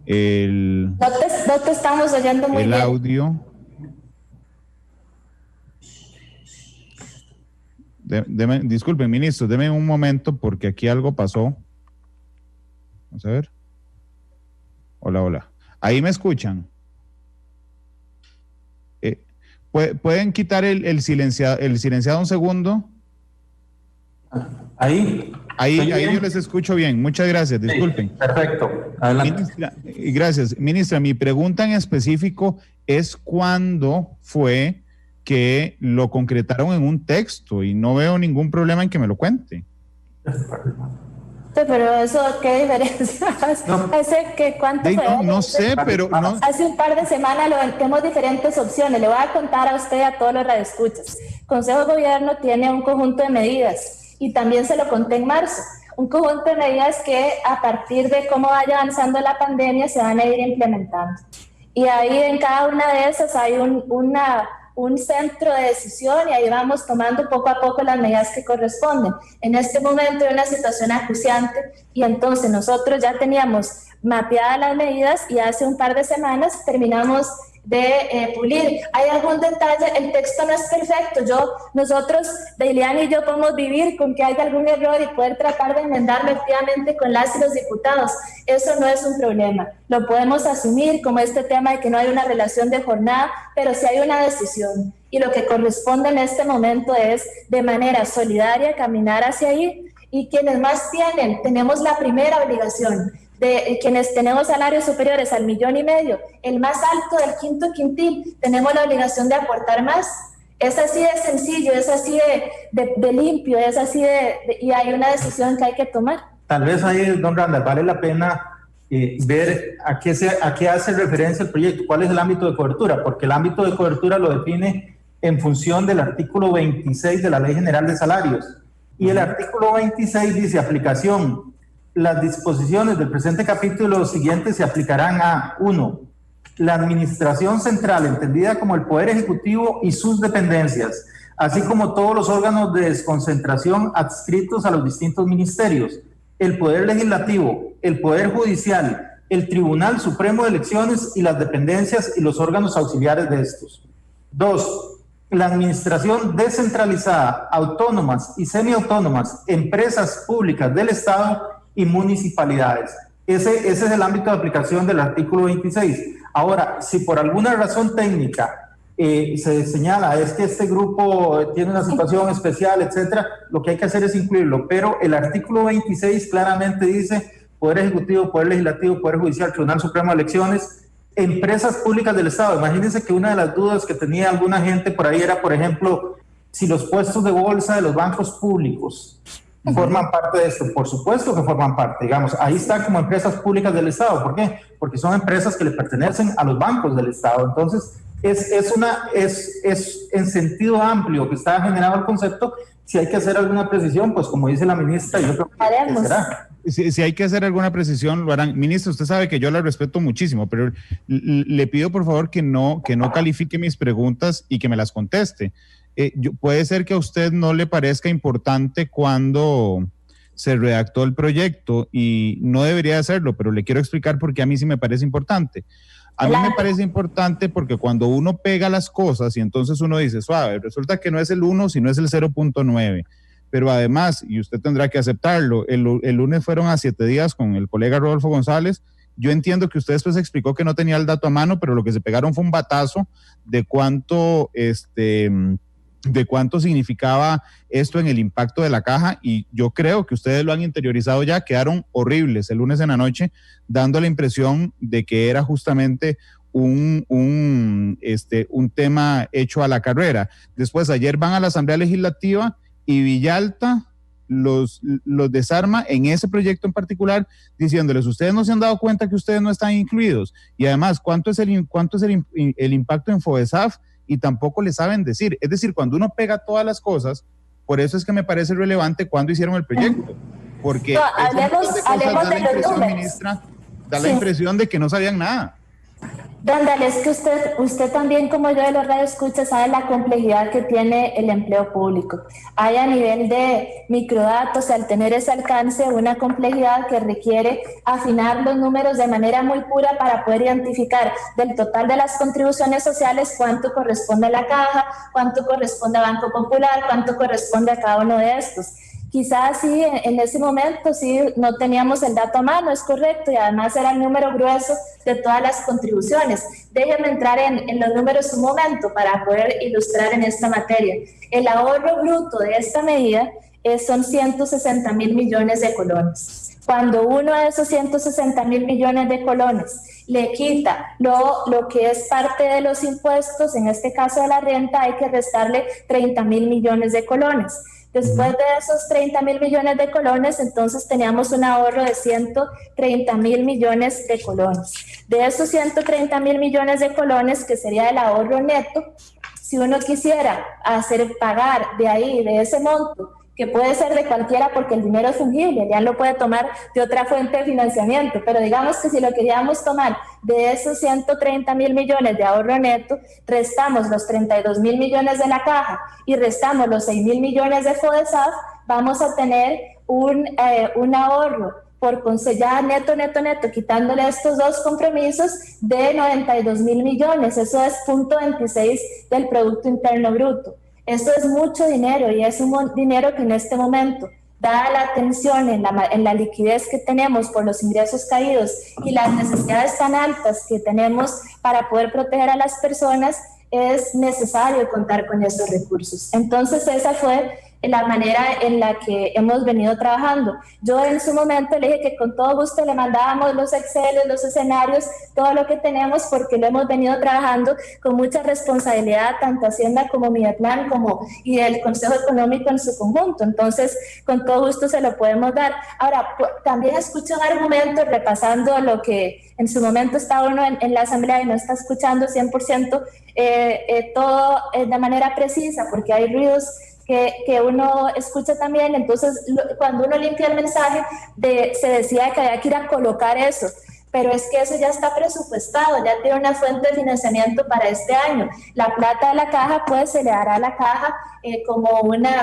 no te estamos oyendo muy bien.
El audio. Disculpen, ministro, deme un momento porque aquí algo pasó. Vamos a ver. Hola. ¿Ahí me escuchan? ¿Pueden quitar el silenciado un segundo?
Ahí
yo les escucho bien. Muchas gracias, disculpen.
Sí, perfecto, adelante.
Gracias. Ministra, mi pregunta en específico es ¿cuándo fue que lo concretaron en un texto? Y no veo ningún problema en que me lo cuente.
Pero eso, ¿qué diferencia? ¿Cuánto fue?
No sé, pero no.
Hace un par de semanas tenemos diferentes opciones. Le voy a contar a usted y a todos los radioescuchas. El Consejo de Gobierno tiene un conjunto de medidas y también se lo conté en marzo. Un conjunto de medidas que a partir de cómo vaya avanzando la pandemia se van a ir implementando. Y ahí en cada una de esas hay un un centro de decisión y ahí vamos tomando poco a poco las medidas que corresponden. En este momento hay una situación acuciante y entonces nosotros ya teníamos mapeadas las medidas y hace un par de semanas terminamos de pulir. ¿Hay algún detalle? El texto no es perfecto. Nosotros, Deiliana y yo, podemos vivir con que haya algún error y poder tratar de enmendarlo activamente con las y los diputados. Eso no es un problema. Lo podemos asumir como este tema de que no hay una relación de jornada, pero sí hay una decisión. Y lo que corresponde en este momento es, de manera solidaria, caminar hacia ahí. Y quienes más tienen, tenemos la primera obligación. De quienes tenemos salarios superiores al 1,5 millones, el más alto del quinto quintil, tenemos la obligación de aportar más. Es así de sencillo, es así de limpio, es así y hay una decisión que hay que tomar.
Tal vez ahí, don Randall, vale la pena ver a qué hace referencia el proyecto, cuál es el ámbito de cobertura, porque el ámbito de cobertura lo define en función del artículo 26 de la Ley General de Salarios. Y el artículo 26 dice: aplicación. Las disposiciones del presente capítulo siguientes se aplicarán a 1. La administración central, entendida como el Poder Ejecutivo y sus dependencias, así como todos los órganos de desconcentración adscritos a los distintos ministerios, el Poder Legislativo, el Poder Judicial, el Tribunal Supremo de Elecciones y las dependencias y los órganos auxiliares de estos. 2. La administración descentralizada, autónomas y semiautónomas, empresas públicas del Estado y municipalidades. Ese es el ámbito de aplicación del artículo 26. Ahora, si por alguna razón técnica se señala es que este grupo tiene una situación especial, etcétera, lo que hay que hacer es incluirlo, pero el artículo 26 claramente dice: Poder Ejecutivo, Poder Legislativo, Poder Judicial, Tribunal Supremo de Elecciones, empresas públicas del Estado. Imagínense que una de las dudas que tenía alguna gente por ahí era, por ejemplo, si los puestos de bolsa de los bancos públicos forman parte de esto. Por supuesto que forman parte, digamos, ahí están como empresas públicas del Estado. ¿Por qué? Porque son empresas que le pertenecen a los bancos del Estado. Entonces, es en sentido amplio que está generado el concepto. Si hay que hacer alguna precisión, pues como dice la ministra, yo creo que será.
Si hay que hacer alguna precisión, lo harán. Ministra, usted sabe que yo la respeto muchísimo, pero le pido por favor que no califique mis preguntas y que me las conteste. Puede ser que a usted no le parezca importante cuando se redactó el proyecto y no debería hacerlo, pero le quiero explicar por qué a mí sí me parece importante. A mí me parece importante porque cuando uno pega las cosas y entonces uno dice, suave, resulta que no es el 1, sino es el 0.9. Pero además, y usted tendrá que aceptarlo, el lunes fueron a 7 días con el colega Rodolfo González. Yo entiendo que usted después explicó que no tenía el dato a mano, pero lo que se pegaron fue un batazo de cuánto significaba esto en el impacto de la caja, y yo creo que ustedes lo han interiorizado ya. Quedaron horribles el lunes en la noche, dando la impresión de que era justamente un tema hecho a la carrera. Después, ayer van a la Asamblea Legislativa y Villalta los desarma en ese proyecto en particular, diciéndoles: ustedes no se han dado cuenta que ustedes no están incluidos, y además, ¿cuánto es el impacto en FOESAF? Y tampoco le saben decir. Es decir, cuando uno pega todas las cosas, por eso es que me parece relevante cuando hicieron el proyecto, porque
hablemos de los números.
Ministra, da la impresión de que no sabían nada.
Randall, es que usted también, como yo de los radioescuchas, sabe la complejidad que tiene el empleo público. Hay a nivel de microdatos, al tener ese alcance, una complejidad que requiere afinar los números de manera muy pura para poder identificar del total de las contribuciones sociales cuánto corresponde a la caja, cuánto corresponde a Banco Popular, cuánto corresponde a cada uno de estos. Quizás sí, en ese momento sí no teníamos el dato a mano, es correcto, y además era el número grueso de todas las contribuciones. Déjenme entrar en los números un momento para poder ilustrar en esta materia. El ahorro bruto de esta medida son 160.000 millones de colones. Cuando uno de esos 160.000 millones de colones le quita lo que es parte de los impuestos, en este caso de la renta, hay que restarle 30.000 millones de colones. Después de esos 30.000 millones de colones, entonces teníamos un ahorro de 130.000 millones de colones. De esos 130.000 millones de colones, que sería el ahorro neto, si uno quisiera pagar de ahí, de ese monto, que puede ser de cualquiera porque el dinero es fungible, ya lo puede tomar de otra fuente de financiamiento, pero digamos que si lo queríamos tomar de esos 130.000 millones de ahorro neto, restamos los 32.000 millones de la caja y restamos los 6.000 millones de FODESAF, vamos a tener un ahorro por ya neto, quitándole estos dos compromisos de 92.000 millones, eso es 0.26 del Producto Interno Bruto. Eso es mucho dinero y es un dinero que en este momento, dada la tensión en la liquidez que tenemos por los ingresos caídos y las necesidades tan altas que tenemos para poder proteger a las personas, es necesario contar con esos recursos. Entonces esa fue la manera en la que hemos venido trabajando. Yo en su momento le dije que con todo gusto le mandábamos los Exceles, los escenarios, todo lo que tenemos, porque lo hemos venido trabajando con mucha responsabilidad, tanto Hacienda como Mideplan y el Consejo Económico en su conjunto. Entonces, con todo gusto se lo podemos dar. Ahora, también escucho un argumento, repasando lo que en su momento está uno en la Asamblea y no está escuchando 100% todo de manera precisa, porque hay ruidos que uno escucha también. Entonces cuando uno limpia el mensaje se decía que había que ir a colocar eso, pero es que eso ya está presupuestado, ya tiene una fuente de financiamiento para este año. La plata de la caja, pues se le dará a la caja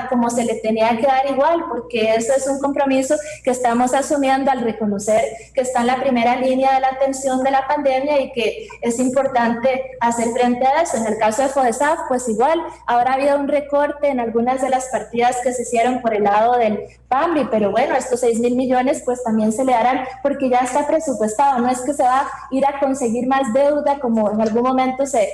como se le tenía que dar igual, porque eso es un compromiso que estamos asumiendo al reconocer que está en la primera línea de la atención de la pandemia y que es importante hacer frente a eso. En el caso de FODESAF, pues igual, ahora ha habido un recorte en algunas de las partidas que se hicieron por el lado del PAMBI, pero bueno, estos 6.000 millones pues también se le darán porque ya está presupuestado, no es que se va a ir a conseguir más deuda como en algún momento se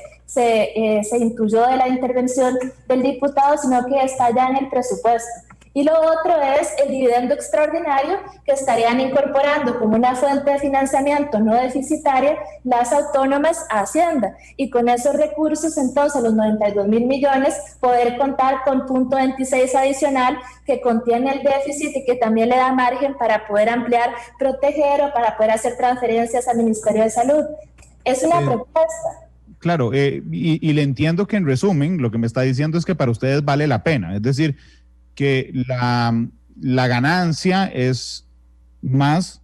intuyó de la intervención del diputado, sino que está ya en el presupuesto. Y lo otro es el dividendo extraordinario que estarían incorporando como una fuente de financiamiento no deficitaria las autónomas a Hacienda. Y con esos recursos, entonces, los 92.000 millones, poder contar con 0.26 adicional que contiene el déficit y que también le da margen para poder ampliar, proteger o para poder hacer transferencias al Ministerio de Salud. Es una propuesta.
Claro, y le entiendo que en resumen lo que me está diciendo es que para ustedes vale la pena, es decir, que la ganancia es más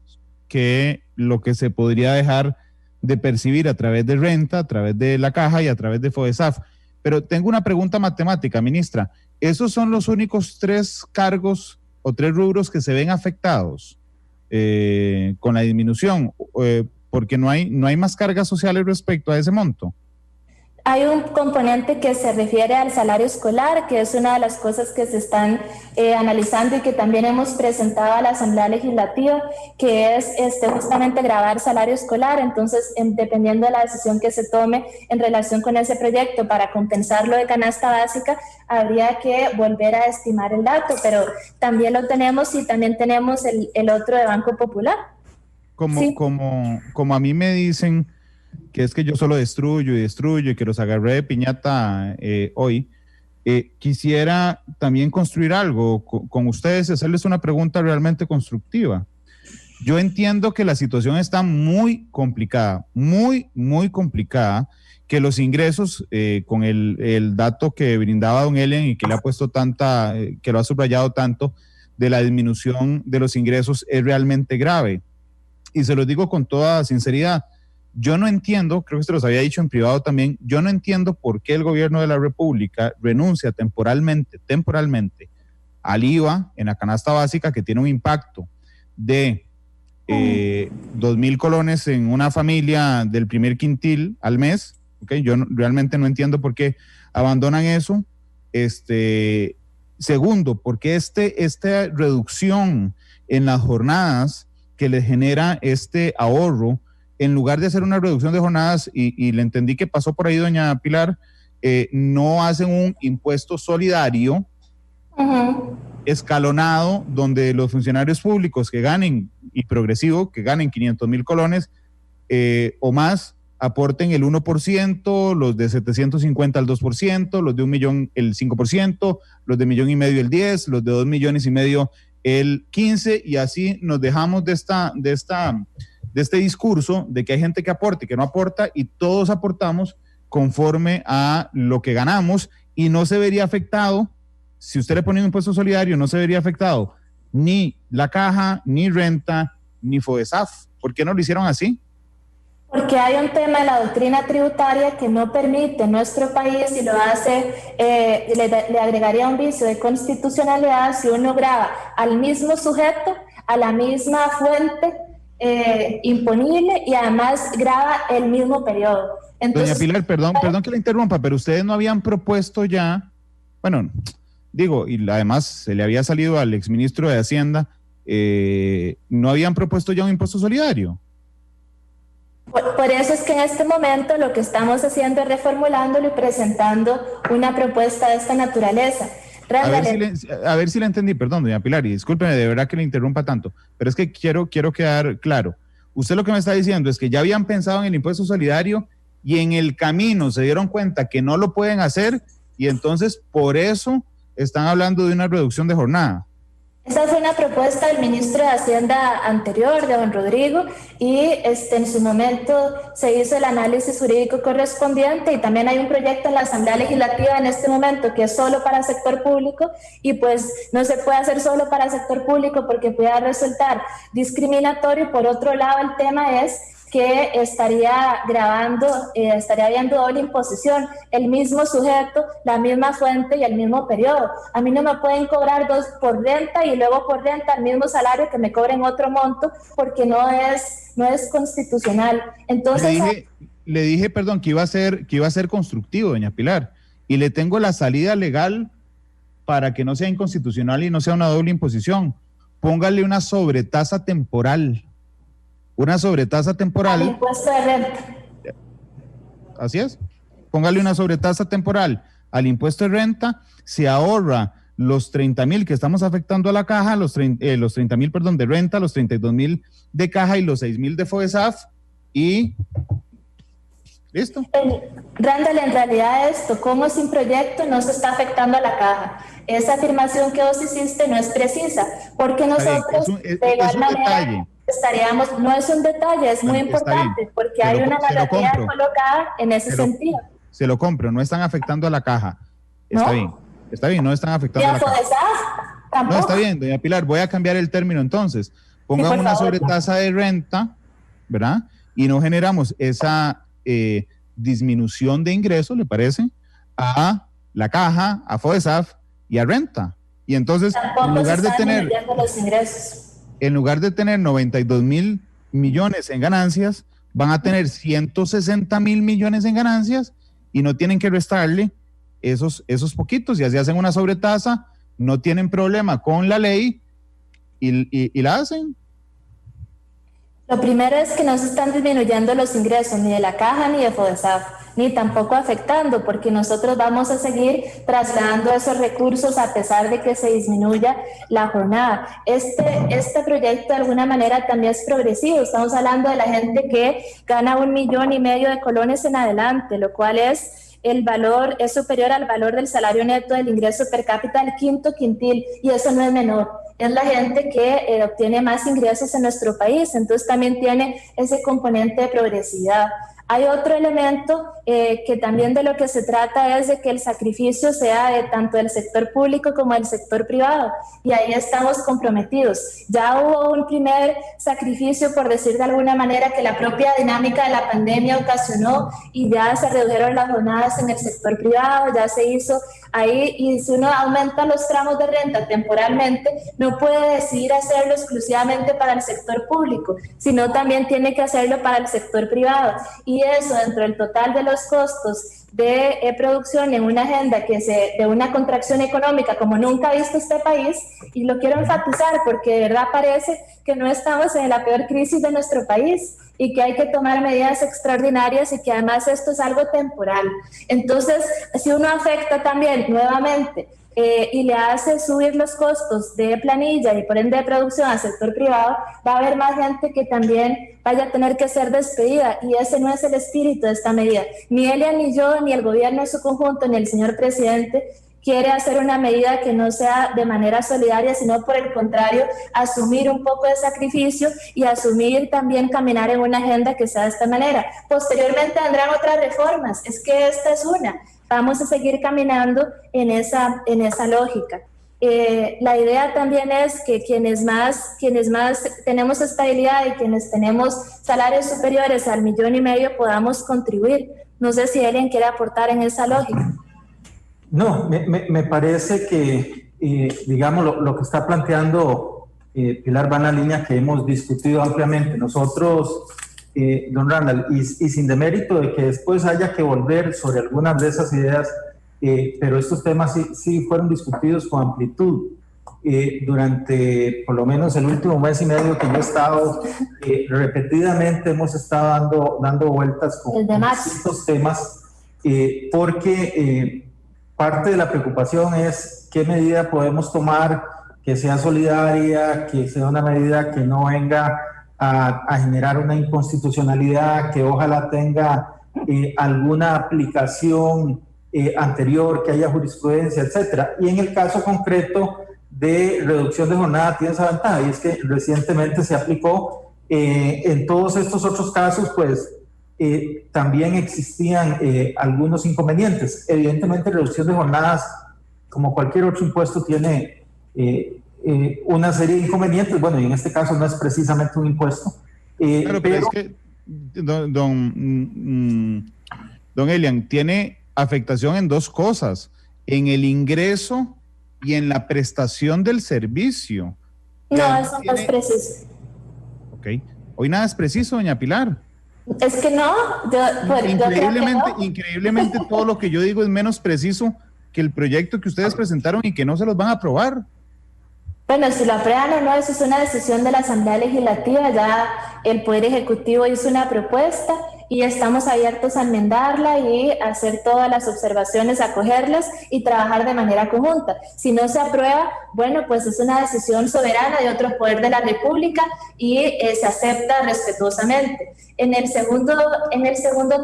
que lo que se podría dejar de percibir a través de renta, a través de la caja y a través de FODESAF. Pero tengo una pregunta matemática, ministra. ¿Esos son los únicos 3 cargos o 3 rubros que se ven afectados con la disminución? Porque no hay más cargas sociales respecto a ese monto.
Hay un componente que se refiere al salario escolar, que es una de las cosas que se están analizando y que también hemos presentado a la Asamblea Legislativa, que es justamente gravar salario escolar. Entonces, dependiendo de la decisión que se tome en relación con ese proyecto para compensarlo de canasta básica, habría que volver a estimar el dato, pero también lo tenemos y también tenemos el otro de Banco Popular.
Como a mí me dicen que es que yo solo destruyo y que los agarré de piñata hoy, quisiera también construir algo con ustedes, hacerles una pregunta realmente constructiva. Yo entiendo que la situación está muy complicada, muy complicada, que los ingresos, con el dato que brindaba don Elian y que le ha puesto que lo ha subrayado tanto, de la disminución de los ingresos es realmente grave. Y se los digo con toda sinceridad, yo no entiendo, creo que se los había dicho en privado también, yo no entiendo por qué el gobierno de la República renuncia temporalmente al IVA en la canasta básica, que tiene un impacto de 2.000 colones en una familia del primer quintil al mes. Okay, yo realmente no entiendo por qué abandonan eso. Segundo, porque esta reducción en las jornadas que les genera este ahorro, en lugar de hacer una reducción de jornadas, y le entendí que pasó por ahí doña Pilar, no hacen un impuesto solidario escalonado, donde los funcionarios públicos que ganen, y progresivo, que ganen 500.000 colones o más, aporten el 1%, los de 750 al 2%, los de 1 millón el 5%, los de 1,5 millones el 10%, los de 2,5 millones el 15%, y así nos dejamos de este discurso de que hay gente que aporta y que no aporta, y todos aportamos conforme a lo que ganamos, y no se vería afectado si usted le pone un impuesto solidario, no se vería afectado ni la caja, ni renta, ni FODESAF. ¿Por qué no lo hicieron así?
Porque hay un tema de la doctrina tributaria que no permite nuestro país y lo hace, le agregaría un vicio de constitucionalidad si uno grava al mismo sujeto, a la misma fuente imponible y además grava el mismo periodo. Entonces,
doña Pilar, perdón que la interrumpa, pero ustedes no habían propuesto ya, bueno, digo, y además se le había salido al exministro de Hacienda, no habían propuesto ya un impuesto solidario.
Por eso es que en este momento lo que estamos haciendo es reformulándolo y presentando una propuesta de esta naturaleza.
A ver si le entendí, perdón, doña Pilar, y discúlpeme de verdad que le interrumpa tanto, pero es que quiero quedar claro. Usted lo que me está diciendo es que ya habían pensado en el impuesto solidario y en el camino se dieron cuenta que no lo pueden hacer y entonces por eso están hablando de una reducción de jornada.
Esa fue una propuesta del ministro de Hacienda anterior, de don Rodrigo, y en su momento se hizo el análisis jurídico correspondiente y también hay un proyecto en la Asamblea Legislativa en este momento que es solo para sector público y pues no se puede hacer solo para sector público porque puede resultar discriminatorio. Por otro lado, el tema es que estaría habiendo doble imposición, el mismo sujeto, la misma fuente y el mismo periodo. A mí no me pueden cobrar dos por renta y luego por renta el mismo salario que me cobren otro monto porque no es constitucional. Entonces
le dije, perdón, que iba a ser constructivo, doña Pilar, y le tengo la salida legal para que no sea inconstitucional y no sea una doble imposición. Póngale una sobretasa temporal. Una sobretasa temporal.
Al impuesto de renta.
Así es. Póngale una sobretasa temporal al impuesto de renta, se ahorra los 30,000 que estamos afectando a la caja, los 30,000, perdón, de renta, los 32,000 de caja y los 6,000 de FODESAF y listo.
Randall, en realidad esto, como sin proyecto, no se está afectando a la caja. Esa afirmación que vos hiciste no es precisa, porque nosotros de igual manera estaríamos, no es un detalle, es muy importante, porque hay una narrativa colocada en ese sentido.
Se lo compro, no están afectando a la caja. Está bien, no están afectando a la caja.
¿Tampoco?
No, está bien, doña Pilar, voy a cambiar el término entonces. Pongan una sobretasa de renta, ¿verdad? Y no generamos esa disminución de ingresos, ¿le parece? A la caja, a FODESAF y a renta. Y entonces, en lugar de tener 92,000 millones en ganancias, van a tener 160,000 millones en ganancias y no tienen que restarle esos poquitos y así hacen una sobretasa, no tienen problema con la ley y la hacen.
Lo primero es que no se están disminuyendo los ingresos ni de la caja ni de FODESAF, ni tampoco afectando, porque nosotros vamos a seguir trasladando esos recursos a pesar de que se disminuya la jornada. Este proyecto de alguna manera también es progresivo. Estamos hablando de la gente que gana 1,5 millones de colones en adelante, lo cual el valor es superior al valor del salario neto del ingreso per cápita del quinto quintil, y eso no es menor. Es la gente que obtiene más ingresos en nuestro país, entonces también tiene ese componente de progresividad. Hay otro elemento que también de lo que se trata es de que el sacrificio sea de tanto del sector público como del sector privado, y ahí estamos comprometidos. Ya hubo un primer sacrificio, por decir de alguna manera, que la propia dinámica de la pandemia ocasionó, y ya se redujeron las jornadas en el sector privado, ya se hizo ahí, y si uno aumenta los tramos de renta temporalmente, no puede decidir hacerlo exclusivamente para el sector público, sino también tiene que hacerlo para el sector privado, y eso dentro del total de los costos de producción en una agenda de una contracción económica como nunca ha visto este país, y lo quiero enfatizar porque de verdad parece que no estamos en la peor crisis de nuestro país y que hay que tomar medidas extraordinarias y que además esto es algo temporal. Entonces, si uno afecta también nuevamente y le hace subir los costos de planilla y por ende de producción al sector privado, va a haber más gente que también vaya a tener que ser despedida, y ese no es el espíritu de esta medida. Ni Elia, ni yo, ni el gobierno en su conjunto, ni el señor presidente quiere hacer una medida que no sea de manera solidaria, sino por el contrario, asumir un poco de sacrificio y asumir también caminar en una agenda que sea de esta manera. Posteriormente vendrán otras reformas, es que esta es una. vamos a seguir caminando en esa lógica. La idea también es que quienes más tenemos estabilidad y quienes tenemos salarios superiores al 1,5 millones podamos contribuir. No sé si alguien quiere aportar en esa lógica.
No, me parece que, digamos, lo que está planteando Pilar va en la línea que hemos discutido ampliamente. Nosotros, don Randall, y sin demérito de que después haya que volver sobre algunas de esas ideas, pero estos temas sí fueron discutidos con amplitud. Durante por lo menos el último mes y medio que yo he estado, repetidamente hemos estado dando vueltas con estos temas, porque parte de la preocupación es qué medida podemos tomar que sea solidaria, que sea una medida que no venga a generar una inconstitucionalidad, que ojalá tenga alguna aplicación anterior, que haya jurisprudencia, etcétera. Y en el caso concreto de reducción de jornada tiene esa ventaja, y es que recientemente se aplicó. En todos estos otros casos, pues también existían algunos inconvenientes. Evidentemente, reducción de jornadas, como cualquier otro impuesto, tiene una serie de inconvenientes. Bueno, y en este caso no es precisamente un impuesto.
Claro, pero es que, don Elian, tiene afectación en dos cosas: en el ingreso y en la prestación del servicio.
No, eso no es preciso.
Ok. Hoy nada es preciso, doña Pilar.
Es que no.
Increíblemente todo lo que yo digo es menos preciso que el proyecto que ustedes presentaron y que no se los van a aprobar.
Bueno, si lo aprueban o no, eso es una decisión de la Asamblea Legislativa. Ya el Poder Ejecutivo hizo una propuesta y estamos abiertos a enmendarla y hacer todas las observaciones, acogerlas y trabajar de manera conjunta. Si no se aprueba, bueno, pues es una decisión soberana de otro poder de la República y se acepta respetuosamente. En el segundo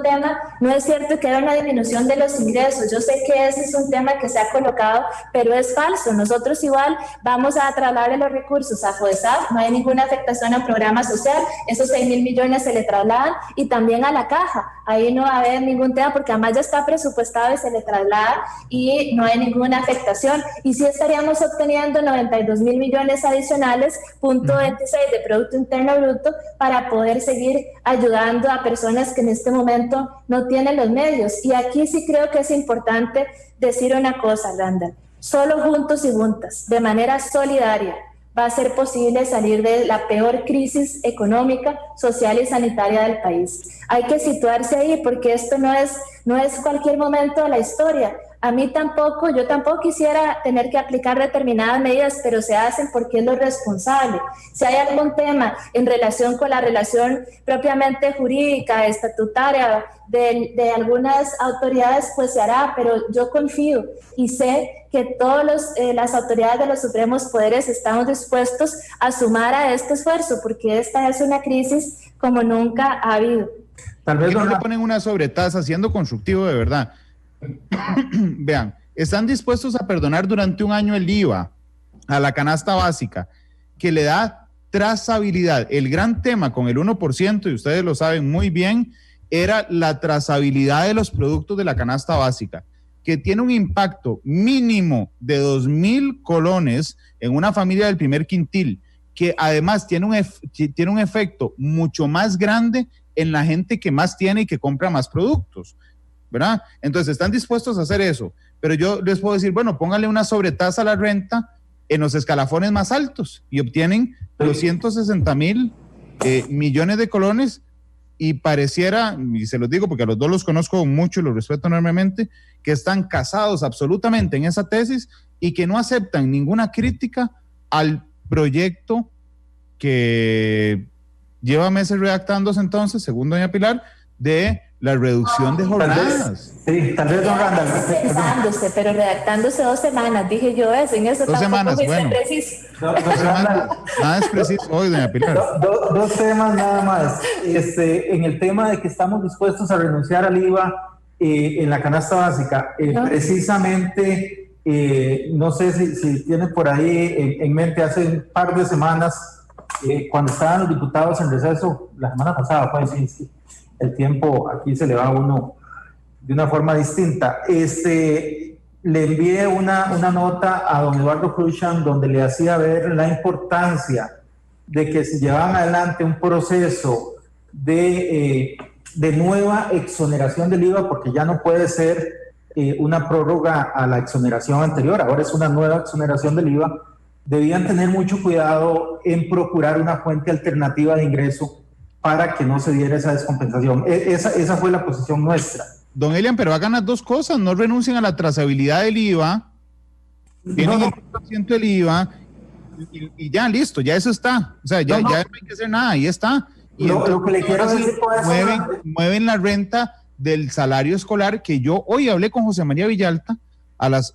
tema, no es cierto que haya una disminución de los ingresos. Yo sé que ese es un tema que se ha colocado, pero es falso. Nosotros igual vamos a trasladarle los recursos a FODESAF, no hay ninguna afectación al programa social, esos 6,000 millones se le trasladan, y también a la caja. Ahí no va a haber ningún tema porque además ya está presupuestado y se le traslada y no hay ninguna afectación. Y sí estaríamos obteniendo 92,000 millones adicionales, punto 26 de Producto Interno Bruto, para poder seguir ayudando a personas que en este momento no tienen los medios. Y aquí sí creo que es importante decir una cosa, Randall: solo juntos y juntas, de manera solidaria, va a ser posible salir de la peor crisis económica, social y sanitaria del país. Hay que situarse ahí porque esto no es cualquier momento de la historia. Yo tampoco quisiera tener que aplicar determinadas medidas, pero se hacen porque es lo responsable. Si hay algún tema en relación con la relación propiamente jurídica, estatutaria de algunas autoridades, pues se hará, pero yo confío y sé que todas las autoridades de los supremos poderes estamos dispuestos a sumar a este esfuerzo, porque esta es una crisis como nunca ha habido.
Tal vez no le ponen una sobretasa, siendo constructivo de verdad. Vean, están dispuestos a perdonar durante un año el IVA a la canasta básica, que le da trazabilidad. El gran tema con el 1%, y ustedes lo saben muy bien, era la trazabilidad de los productos de la canasta básica, que tiene un impacto mínimo de 2,000 colones en una familia del primer quintil, que además tiene un efecto mucho más grande en la gente que más tiene y que compra más productos, ¿verdad? Entonces están dispuestos a hacer eso, pero yo les puedo decir, bueno, pónganle una sobretasa a la renta en los escalafones más altos y obtienen 260,000 millones de colones, y pareciera, y se los digo porque a los dos los conozco mucho y los respeto enormemente, que están casados absolutamente en esa tesis y que no aceptan ninguna crítica al proyecto que lleva meses redactándose entonces, según doña Pilar, de la reducción de jornadas.
Tal vez don Randall.
Pero redactándose 2 semanas, dije yo eso, en eso
2 semanas, bueno.
Preciso.
2 semanas, nada es preciso hoy, doña Pilar.
Dos temas nada más. En el tema de que estamos dispuestos a renunciar al IVA en la canasta básica, precisamente, no sé si tiene por ahí en mente, hace un par de semanas, cuando estaban los diputados en receso, la semana pasada, pues sí, el tiempo aquí se le va a uno de una forma distinta. Le envié una nota a don Eduardo Cruzan donde le hacía ver la importancia de que se llevaban adelante un proceso de nueva exoneración del IVA, porque ya no puede ser una prórroga a la exoneración anterior, ahora es una nueva exoneración del IVA. Debían tener mucho cuidado en procurar una fuente alternativa de ingreso para que no se diera esa descompensación. Esa fue la posición nuestra.
Don Elian, pero hagan las dos cosas, no renuncien a la trazabilidad del IVA, tienen el 10% del IVA y ya, listo, ya eso está. O sea, ya no hay que hacer nada, ahí está. Y
lo que le quiero decir
mueven la renta del salario escolar, que yo hoy hablé con José María Villalta a las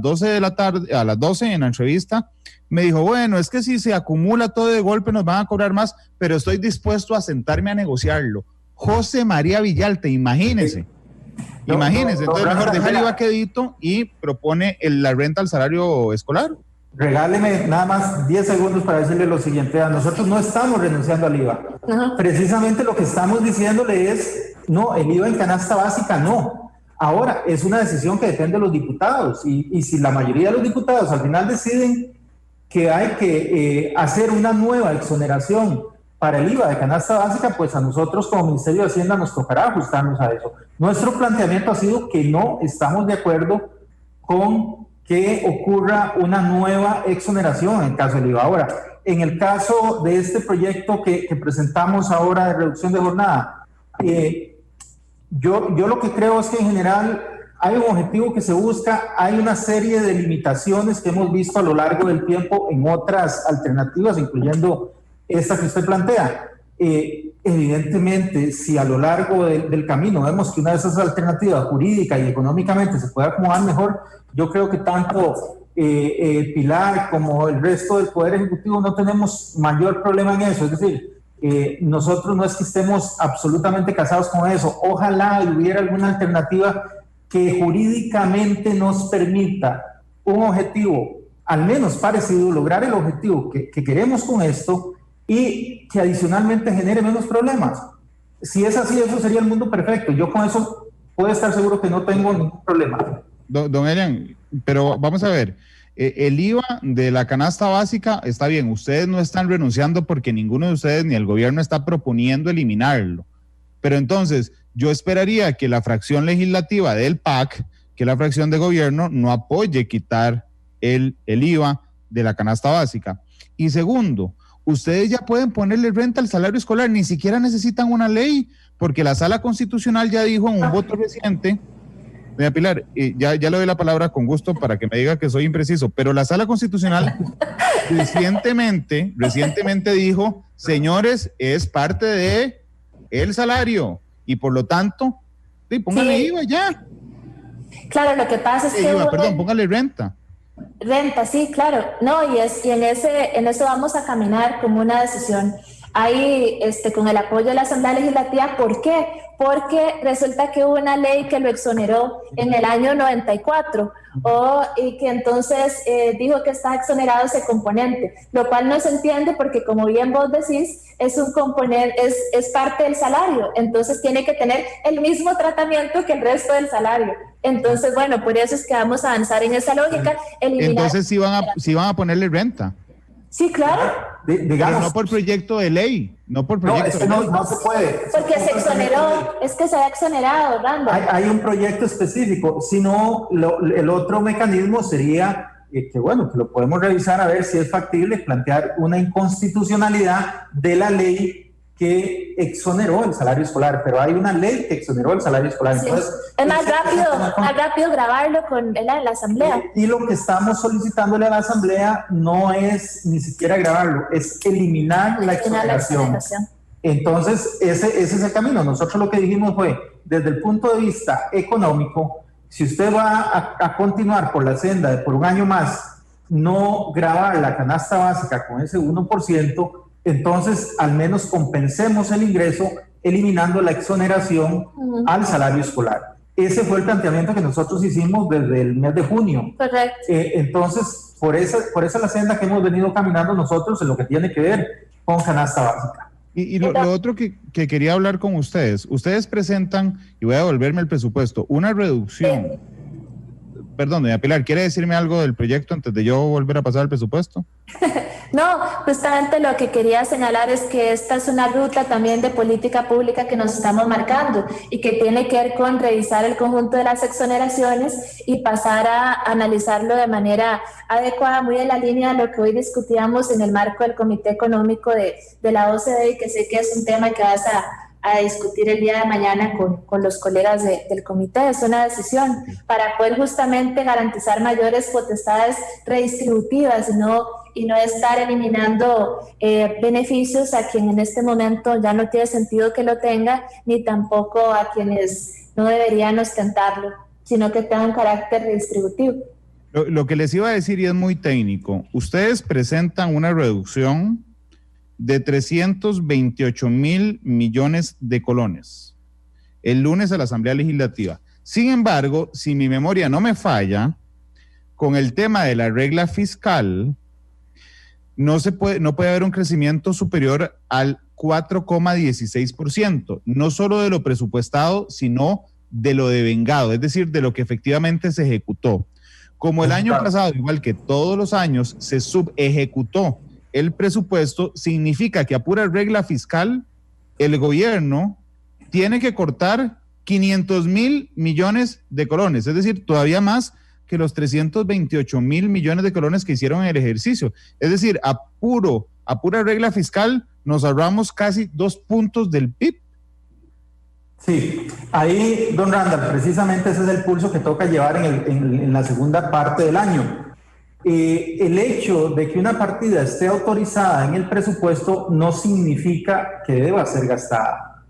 12 de la tarde, a las 12 en la entrevista, me dijo, bueno, es que si se acumula todo de golpe nos van a cobrar más, pero estoy dispuesto a sentarme a negociarlo. José María Villalta, imagínense. Entonces mejor dejar el IVA quedito y propone la renta al salario escolar.
Regáleme nada más 10 segundos para decirle lo siguiente. A nosotros no estamos renunciando al IVA. Precisamente lo que estamos diciéndole es, no, el IVA en canasta básica no. Ahora, es una decisión que depende de los diputados. Y si la mayoría de los diputados al final deciden que hay que hacer una nueva exoneración para el IVA de canasta básica, pues a nosotros como Ministerio de Hacienda nos tocará ajustarnos a eso. Nuestro planteamiento ha sido que no estamos de acuerdo con que ocurra una nueva exoneración en el caso del IVA. Ahora, en el caso de este proyecto que presentamos ahora de reducción de jornada, yo lo que creo es que en general hay un objetivo que se busca, hay una serie de limitaciones que hemos visto a lo largo del tiempo en otras alternativas, incluyendo esta que usted plantea. Evidentemente, si a lo largo del camino vemos que una de esas alternativas jurídica y económicamente se puede acomodar mejor, yo creo que tanto Pilar como el resto del Poder Ejecutivo no tenemos mayor problema en eso. Es decir, nosotros no es que estemos absolutamente casados con eso. Ojalá hubiera alguna alternativa que jurídicamente nos permita un objetivo, al menos parecido, lograr el objetivo que queremos con esto, y que adicionalmente genere menos problemas. Si es así, eso sería el mundo perfecto. Yo con eso puedo estar seguro que no tengo ningún problema.
Don Elian, pero vamos a ver, el IVA de la canasta básica está bien, ustedes no están renunciando porque ninguno de ustedes ni el gobierno está proponiendo eliminarlo, pero entonces yo esperaría que la fracción legislativa del PAC, que la fracción de gobierno, no apoye quitar el IVA de la canasta básica. Y segundo, ustedes ya pueden ponerle renta al salario escolar, ni siquiera necesitan una ley, porque la Sala Constitucional ya dijo en un voto reciente, doña Pilar, ya le doy la palabra con gusto para que me diga que soy impreciso, pero la Sala Constitucional recientemente dijo, señores, es parte de el salario, y por lo tanto, póngale IVA ya.
Claro, lo que pasa es que...
póngale renta.
Renta, sí, claro. No, y en eso vamos a caminar como una decisión. Ahí, con el apoyo de la Asamblea Legislativa. ¿Por qué? Porque resulta que hubo una ley que lo exoneró en el año 94 y que entonces dijo que está exonerado ese componente, lo cual no se entiende porque, como bien vos decís, es un componente, es parte del salario, entonces tiene que tener el mismo tratamiento que el resto del salario. Entonces, bueno, por eso es que vamos a avanzar en esa lógica.
Entonces sí van a ponerle renta.
Sí, claro.
Digamos, no por proyecto de ley, no por proyecto de ley.
No se puede.
Porque se exoneró, es que se ha exonerado, Randall.
Hay un proyecto específico, sino el otro mecanismo sería que lo podemos revisar a ver si es factible plantear una inconstitucionalidad de la ley que exoneró el salario escolar, pero hay una ley que exoneró el salario escolar.
Sí.
Entonces,
es más rápido grabarlo en la Asamblea.
Y lo que estamos solicitándole a la Asamblea no es ni siquiera grabarlo, es eliminar la exoneración. Entonces, ese es el camino. Nosotros lo que dijimos fue, desde el punto de vista económico, si usted va a continuar por la senda de por un año más, no grabar la canasta básica con ese 1%, entonces al menos compensemos el ingreso eliminando la exoneración al salario escolar. Ese fue el planteamiento que nosotros hicimos desde el mes de junio.
Correcto.
Entonces, por esa la senda que hemos venido caminando nosotros en lo que tiene que ver con canasta básica.
Y lo otro que quería hablar con ustedes presentan, y voy a devolverme el presupuesto, una reducción. Perdón, doña Pilar, ¿quiere decirme algo del proyecto antes de yo volver a pasar el presupuesto?
No, justamente lo que quería señalar es que esta es una ruta también de política pública que nos estamos marcando y que tiene que ver con revisar el conjunto de las exoneraciones y pasar a analizarlo de manera adecuada, muy en la línea de lo que hoy discutíamos en el marco del Comité Económico de la OCDE, y que sé que es un tema que vas a discutir el día de mañana con los colegas del comité. Es una decisión para poder justamente garantizar mayores potestades redistributivas y no estar eliminando beneficios a quien en este momento ya no tiene sentido que lo tenga, ni tampoco a quienes no deberían ostentarlo, sino que tenga un carácter redistributivo.
Lo que les iba a decir, y es muy técnico, ustedes presentan una reducción de 328,000 millones de colones el lunes a la Asamblea Legislativa. Sin embargo, si mi memoria no me falla, con el tema de la regla fiscal, no puede haber un crecimiento superior al 4,16%, no solo de lo presupuestado, sino de lo devengado, es decir, de lo que efectivamente se ejecutó. Como el año pasado, igual que todos los años, se subejecutó el presupuesto, significa que a pura regla fiscal, el gobierno tiene que cortar 500,000 millones de colones, es decir, todavía más que los 328,000 millones de colones que hicieron en el ejercicio. Es decir, a pura regla fiscal, nos ahorramos casi 2 puntos del PIB.
Sí, ahí, don Randall, precisamente ese es el pulso que toca llevar en la segunda parte del año. El hecho de que una partida esté autorizada en el presupuesto no significa que deba ser gastada.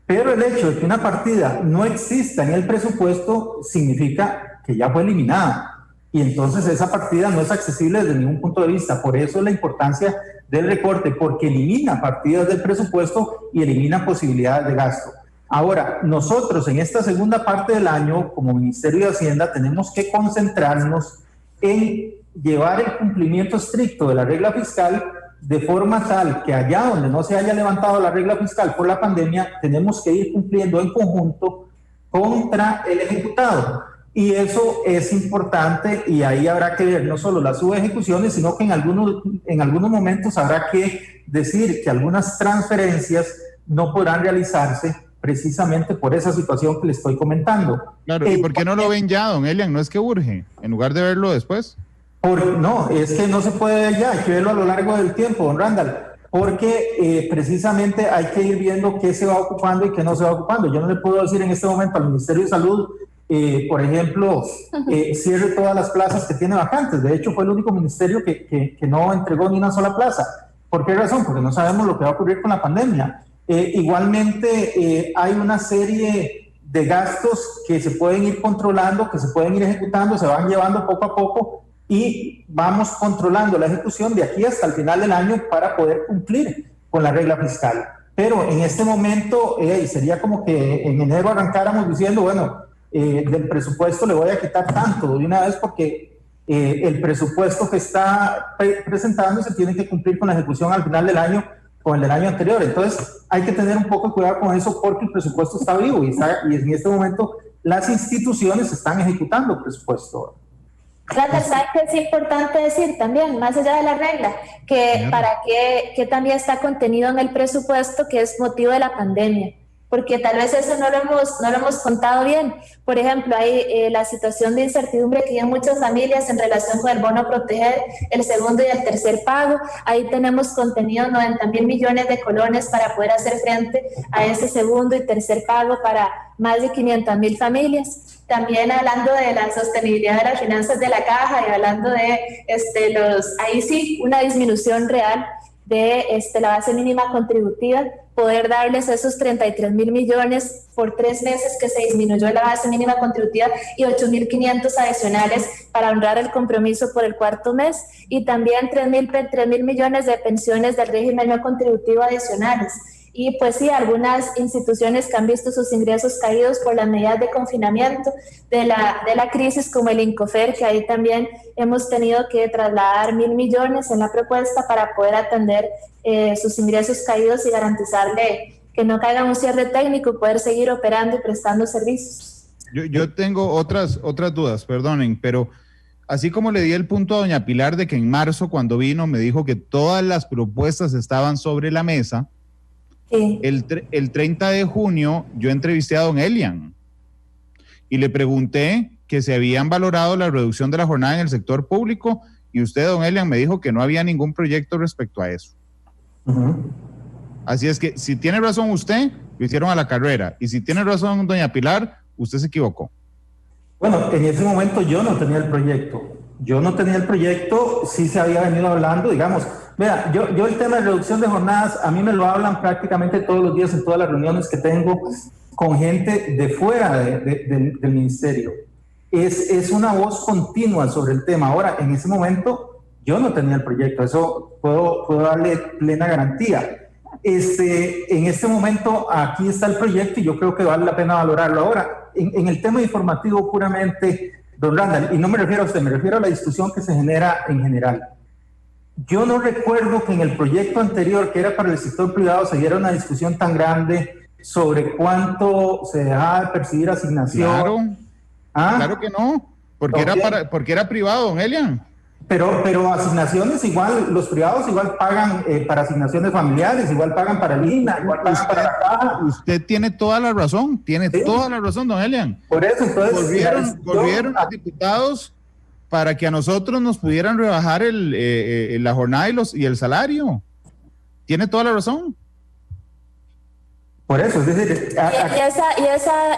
Pero el hecho de que una partida no exista en el presupuesto significa que ya fue eliminada. Y entonces esa partida no es accesible desde ningún punto de vista. Por eso la importancia del recorte, porque elimina partidas del presupuesto y elimina posibilidades de gasto. Ahora, nosotros en esta segunda parte del año, como Ministerio de Hacienda, tenemos que concentrarnos en llevar el cumplimiento estricto de la regla fiscal de forma tal que allá donde no se haya levantado la regla fiscal por la pandemia, tenemos que ir cumpliendo en conjunto contra el ejecutado. Y eso es importante, y ahí habrá que ver no solo las subejecuciones, sino que en algunos momentos habrá que decir que algunas transferencias no podrán realizarse precisamente por esa situación que le estoy comentando.
Claro, ¿y por qué no lo ven ya, don Elian? ¿No es que urge, en lugar de verlo después?
No, es que no se puede ver ya, hay que verlo a lo largo del tiempo, don Randall, porque precisamente hay que ir viendo qué se va ocupando y qué no se va ocupando. Yo no le puedo decir en este momento al Ministerio de Salud, por ejemplo, cierre todas las plazas que tiene vacantes. De hecho, fue el único ministerio que no entregó ni una sola plaza. ¿Por qué razón? Porque no sabemos lo que va a ocurrir con la pandemia. Igualmente, hay una serie de gastos que se pueden ir controlando, que se pueden ir ejecutando, se van llevando poco a poco, y vamos controlando la ejecución de aquí hasta el final del año para poder cumplir con la regla fiscal. Pero en este momento sería como que en enero arrancáramos diciendo, bueno, del presupuesto le voy a quitar tanto de una vez, porque el presupuesto que está presentando se tiene que cumplir con la ejecución al final del año, con el del año anterior. Entonces hay que tener un poco de cuidado con eso, porque el presupuesto está vivo y en este momento las instituciones están ejecutando el presupuesto.
Claro, ¿sabes qué es importante decir también, más allá de la regla? Que para qué también está contenido en el presupuesto, que es motivo de la pandemia, porque tal vez eso no lo hemos contado bien. Por ejemplo, hay la situación de incertidumbre que hay en muchas familias en relación con el bono proteger, el segundo y el tercer pago. Ahí tenemos contenido 90,000 millones de colones para poder hacer frente a ese segundo y tercer pago para más de 500,000 familias. También hablando de la sostenibilidad de las finanzas de la caja y hablando de ahí sí, una disminución real de la base mínima contributiva, poder darles esos 33,000 millones por 3 meses que se disminuyó la base mínima contributiva y 8,500 adicionales para honrar el compromiso por el cuarto mes, y también 3,000 millones de pensiones del régimen no contributivo adicionales. Y pues sí, algunas instituciones que han visto sus ingresos caídos por las medidas de confinamiento de la crisis, como el Incofer, que ahí también hemos tenido que trasladar 1.000 millones en la propuesta para poder atender sus ingresos caídos y garantizarle que no caiga un cierre técnico y poder seguir operando y prestando servicios.
Yo tengo otras dudas, perdonen, pero así como le di el punto a doña Pilar de que en marzo cuando vino me dijo que todas las propuestas estaban sobre la mesa, sí. El 30 de junio yo entrevisté a don Elian y le pregunté que se habían valorado la reducción de la jornada en el sector público y usted, don Elian, me dijo que no había ningún proyecto respecto a eso. Así es que si tiene razón usted, lo hicieron a la carrera, y si tiene razón doña Pilar, usted se equivocó.
Bueno, en ese momento yo no tenía el proyecto. Sí se había venido hablando, digamos. Mira, yo el tema de reducción de jornadas, a mí me lo hablan prácticamente todos los días en todas las reuniones que tengo con gente de fuera del ministerio. Es una voz continua sobre el tema. Ahora, en ese momento, yo no tenía el proyecto, eso puedo darle plena garantía. En este momento, aquí está el proyecto y yo creo que vale la pena valorarlo. Ahora, en el tema informativo puramente, don Randall, y no me refiero a usted, me refiero a la discusión que se genera en general. Yo no recuerdo que en el proyecto anterior, que era para el sector privado, se diera una discusión tan grande sobre cuánto se dejaba de percibir asignación.
Claro que no, porque era privado, don Elian.
Pero asignaciones igual, los privados igual pagan para asignaciones familiares, igual pagan para el INA, igual pagan para la caja.
Usted tiene toda la razón, toda la razón, don Elian.
Por eso, entonces...
Volvieron los diputados para que a nosotros nos pudieran rebajar la jornada y el salario. Tiene toda la razón.
Por eso, es decir...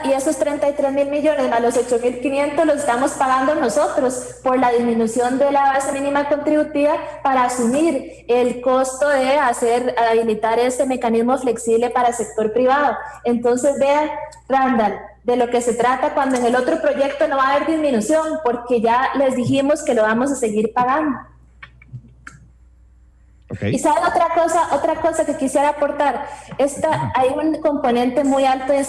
Y esos 33.000 millones a los 8.500 los estamos pagando nosotros por la disminución de la base mínima contributiva para asumir el costo de habilitar ese mecanismo flexible para el sector privado. Entonces, vean, Randall, de lo que se trata cuando en el otro proyecto no va a haber disminución, porque ya les dijimos que lo vamos a seguir pagando. Okay. Y saben otra cosa que quisiera aportar, hay un componente muy alto de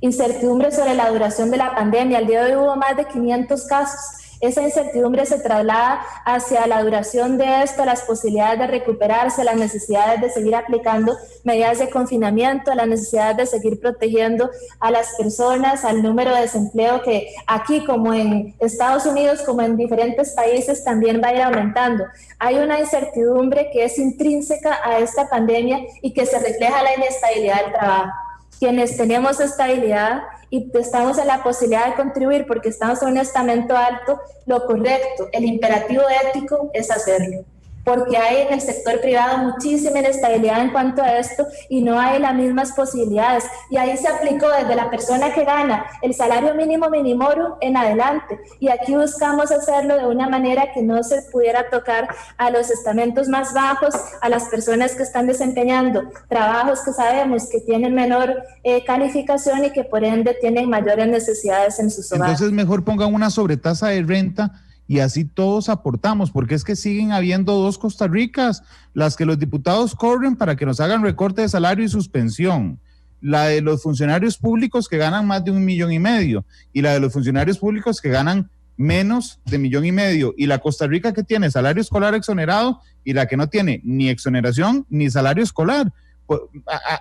incertidumbre sobre la duración de la pandemia. Al día de hoy hubo más de 500 casos. Esa incertidumbre se traslada hacia la duración de esto, las posibilidades de recuperarse, las necesidades de seguir aplicando medidas de confinamiento, las necesidades de seguir protegiendo a las personas, al número de desempleo que aquí, como en Estados Unidos, como en diferentes países, también va a ir aumentando. Hay una incertidumbre que es intrínseca a esta pandemia y que se refleja en la inestabilidad del trabajo. Quienes tenemos estabilidad y estamos en la posibilidad de contribuir porque estamos en un estamento alto, lo correcto, el imperativo ético es hacerlo. Porque hay en el sector privado muchísima inestabilidad en cuanto a esto y no hay las mismas posibilidades. Y ahí se aplicó desde la persona que gana el salario mínimo minimorum en adelante. Y aquí buscamos hacerlo de una manera que no se pudiera tocar a los estamentos más bajos, a las personas que están desempeñando trabajos que sabemos que tienen menor calificación y que por ende tienen mayores necesidades en sus hogares.
Entonces mejor pongan una sobretasa de renta y así todos aportamos, porque es que siguen habiendo dos Costa Ricas, las que los diputados corren para que nos hagan recorte de salario y suspensión, la de los funcionarios públicos que ganan más de 1,5 millones y la de los funcionarios públicos que ganan menos de 1,5 millones, y la Costa Rica que tiene salario escolar exonerado y la que no tiene ni exoneración ni salario escolar. Pues,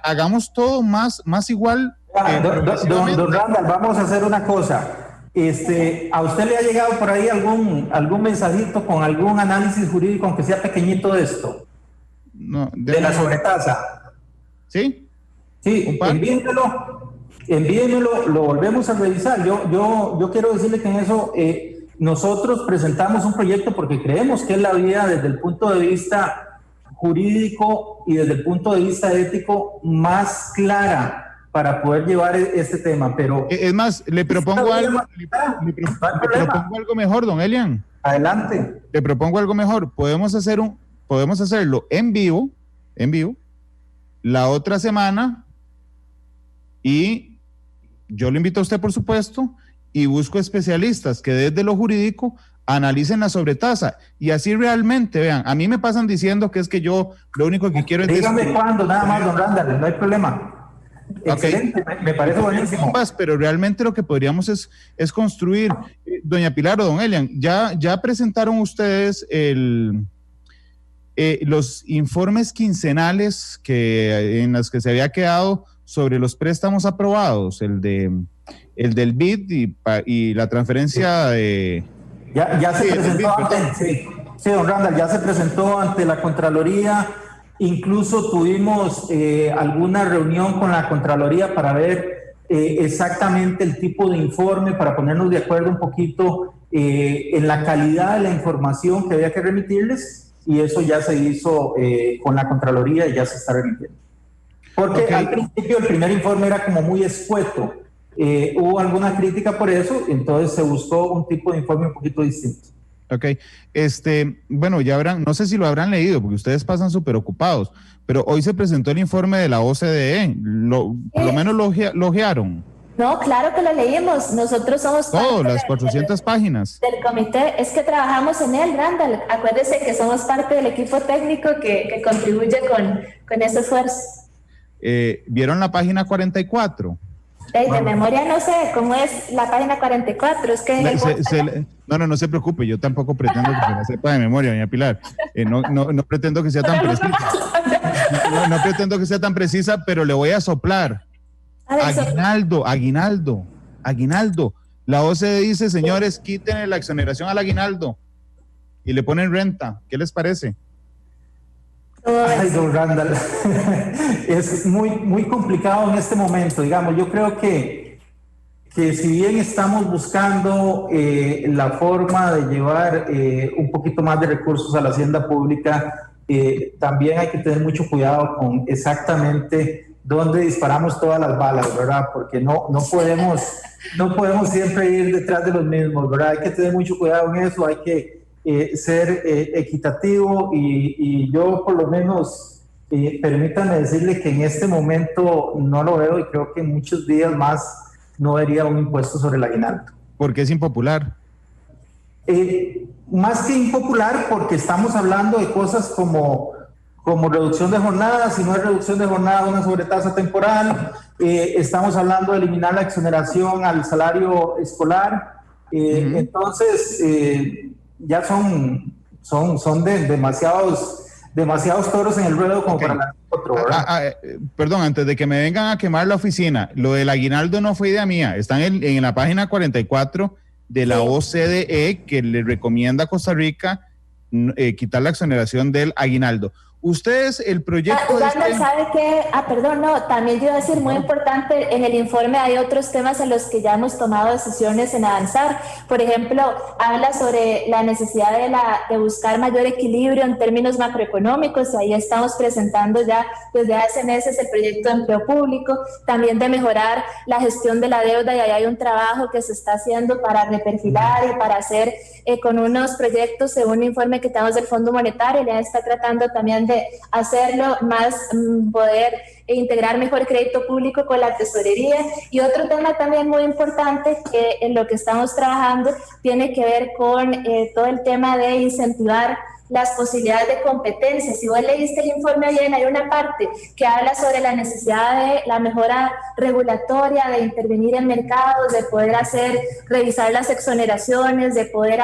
hagamos todo más igual.
Don Randall, vamos a hacer una cosa. ¿A usted le ha llegado por ahí algún mensajito con algún análisis jurídico, aunque sea pequeñito, de esto?
No,
de la sobretasa.
¿Sí?
Sí, envíenmelo, lo volvemos a revisar. Yo quiero decirle que en eso nosotros presentamos un proyecto porque creemos que es la vía desde el punto de vista jurídico y desde el punto de vista ético más clara para poder llevar este tema, pero...
Es más, le propongo algo mejor, don Elian.
Adelante.
Le propongo algo mejor. Podemos hacerlo en vivo, la otra semana, y yo lo invito a usted, por supuesto, y busco especialistas que desde lo jurídico analicen la sobretasa y así realmente, vean, a mí me pasan diciendo que es que yo lo único que quiero es...
Dígame cuándo, nada más, don Randall, no hay problema. Excelente, me parece buenísimo.
Pero realmente lo que podríamos es construir. Doña Pilar o don Elian, ya presentaron ustedes los informes quincenales en los que se había quedado sobre los préstamos aprobados, el del BID y la transferencia de...
Ya se presentó sí, don Randall, ya se presentó ante la Contraloría. Incluso tuvimos alguna reunión con la Contraloría para ver exactamente el tipo de informe, para ponernos de acuerdo un poquito en la calidad de la información que había que remitirles, y eso ya se hizo con la Contraloría y ya se está remitiendo. Porque al principio el primer informe era como muy escueto, hubo alguna crítica por eso, entonces se buscó un tipo de informe un poquito distinto.
Ok, bueno, ya no sé si lo habrán leído porque ustedes pasan súper ocupados, pero hoy se presentó el informe de la OCDE, por lo menos lo ojearon.
No, claro que lo leímos, nosotros somos...
Todo, las 400 páginas.
Del comité, es que trabajamos en él, Randall, acuérdese que somos parte del equipo técnico que contribuye con ese esfuerzo.
¿Vieron la página 44?
De memoria no sé cómo es la página 44, es que...
No se preocupe, yo tampoco pretendo que se la sepa de memoria, doña Pilar. No pretendo que sea tan precisa. No pretendo que sea tan precisa, pero le voy a soplar. Aguinaldo. La OCDE dice, señores, quítenle la exoneración al aguinaldo y le ponen renta. ¿Qué les parece?
Ay, don Randall, es muy complicado en este momento. Digamos, yo creo que si bien estamos buscando la forma de llevar un poquito más de recursos a la hacienda pública, también hay que tener mucho cuidado con exactamente dónde disparamos todas las balas, ¿verdad? Porque no podemos siempre ir detrás de los mismos, ¿verdad? Hay que tener mucho cuidado en eso, hay que ser equitativo y yo por lo menos permítanme decirle que en este momento no lo veo y creo que en muchos días más no vería un impuesto sobre el aguinaldo.
¿Por qué es impopular?
Más que impopular, porque estamos hablando de cosas como reducción de jornada. Si no es reducción de jornada, una sobretasa temporal. Estamos hablando de eliminar la exoneración al salario escolar. Entonces ya son demasiados toros en el ruedo como para la otro, ¿verdad?
Perdón, antes de que me vengan a quemar la oficina, lo del aguinaldo no fue idea mía, están en la página 44 de la OCDE, que le recomienda a Costa Rica quitar la exoneración del aguinaldo. Ustedes, el proyecto...
¿Sabe qué? También yo iba a decir, muy importante, en el informe hay otros temas en los que ya hemos tomado decisiones en avanzar. Por ejemplo, habla sobre la necesidad de buscar mayor equilibrio en términos macroeconómicos, ahí estamos presentando ya desde hace meses el proyecto de empleo público, también de mejorar la gestión de la deuda, y ahí hay un trabajo que se está haciendo para reperfilar y para hacer con unos proyectos, según un informe que tenemos del Fondo Monetario, ya está tratando también de hacerlo más, poder integrar mejor crédito público con la tesorería. Y otro tema también muy importante que en lo que estamos trabajando tiene que ver con todo el tema de incentivar las posibilidades de competencia. Si vos leíste el informe bien, hay una parte que habla sobre la necesidad de la mejora regulatoria, de intervenir en mercados, de poder revisar las exoneraciones, de poder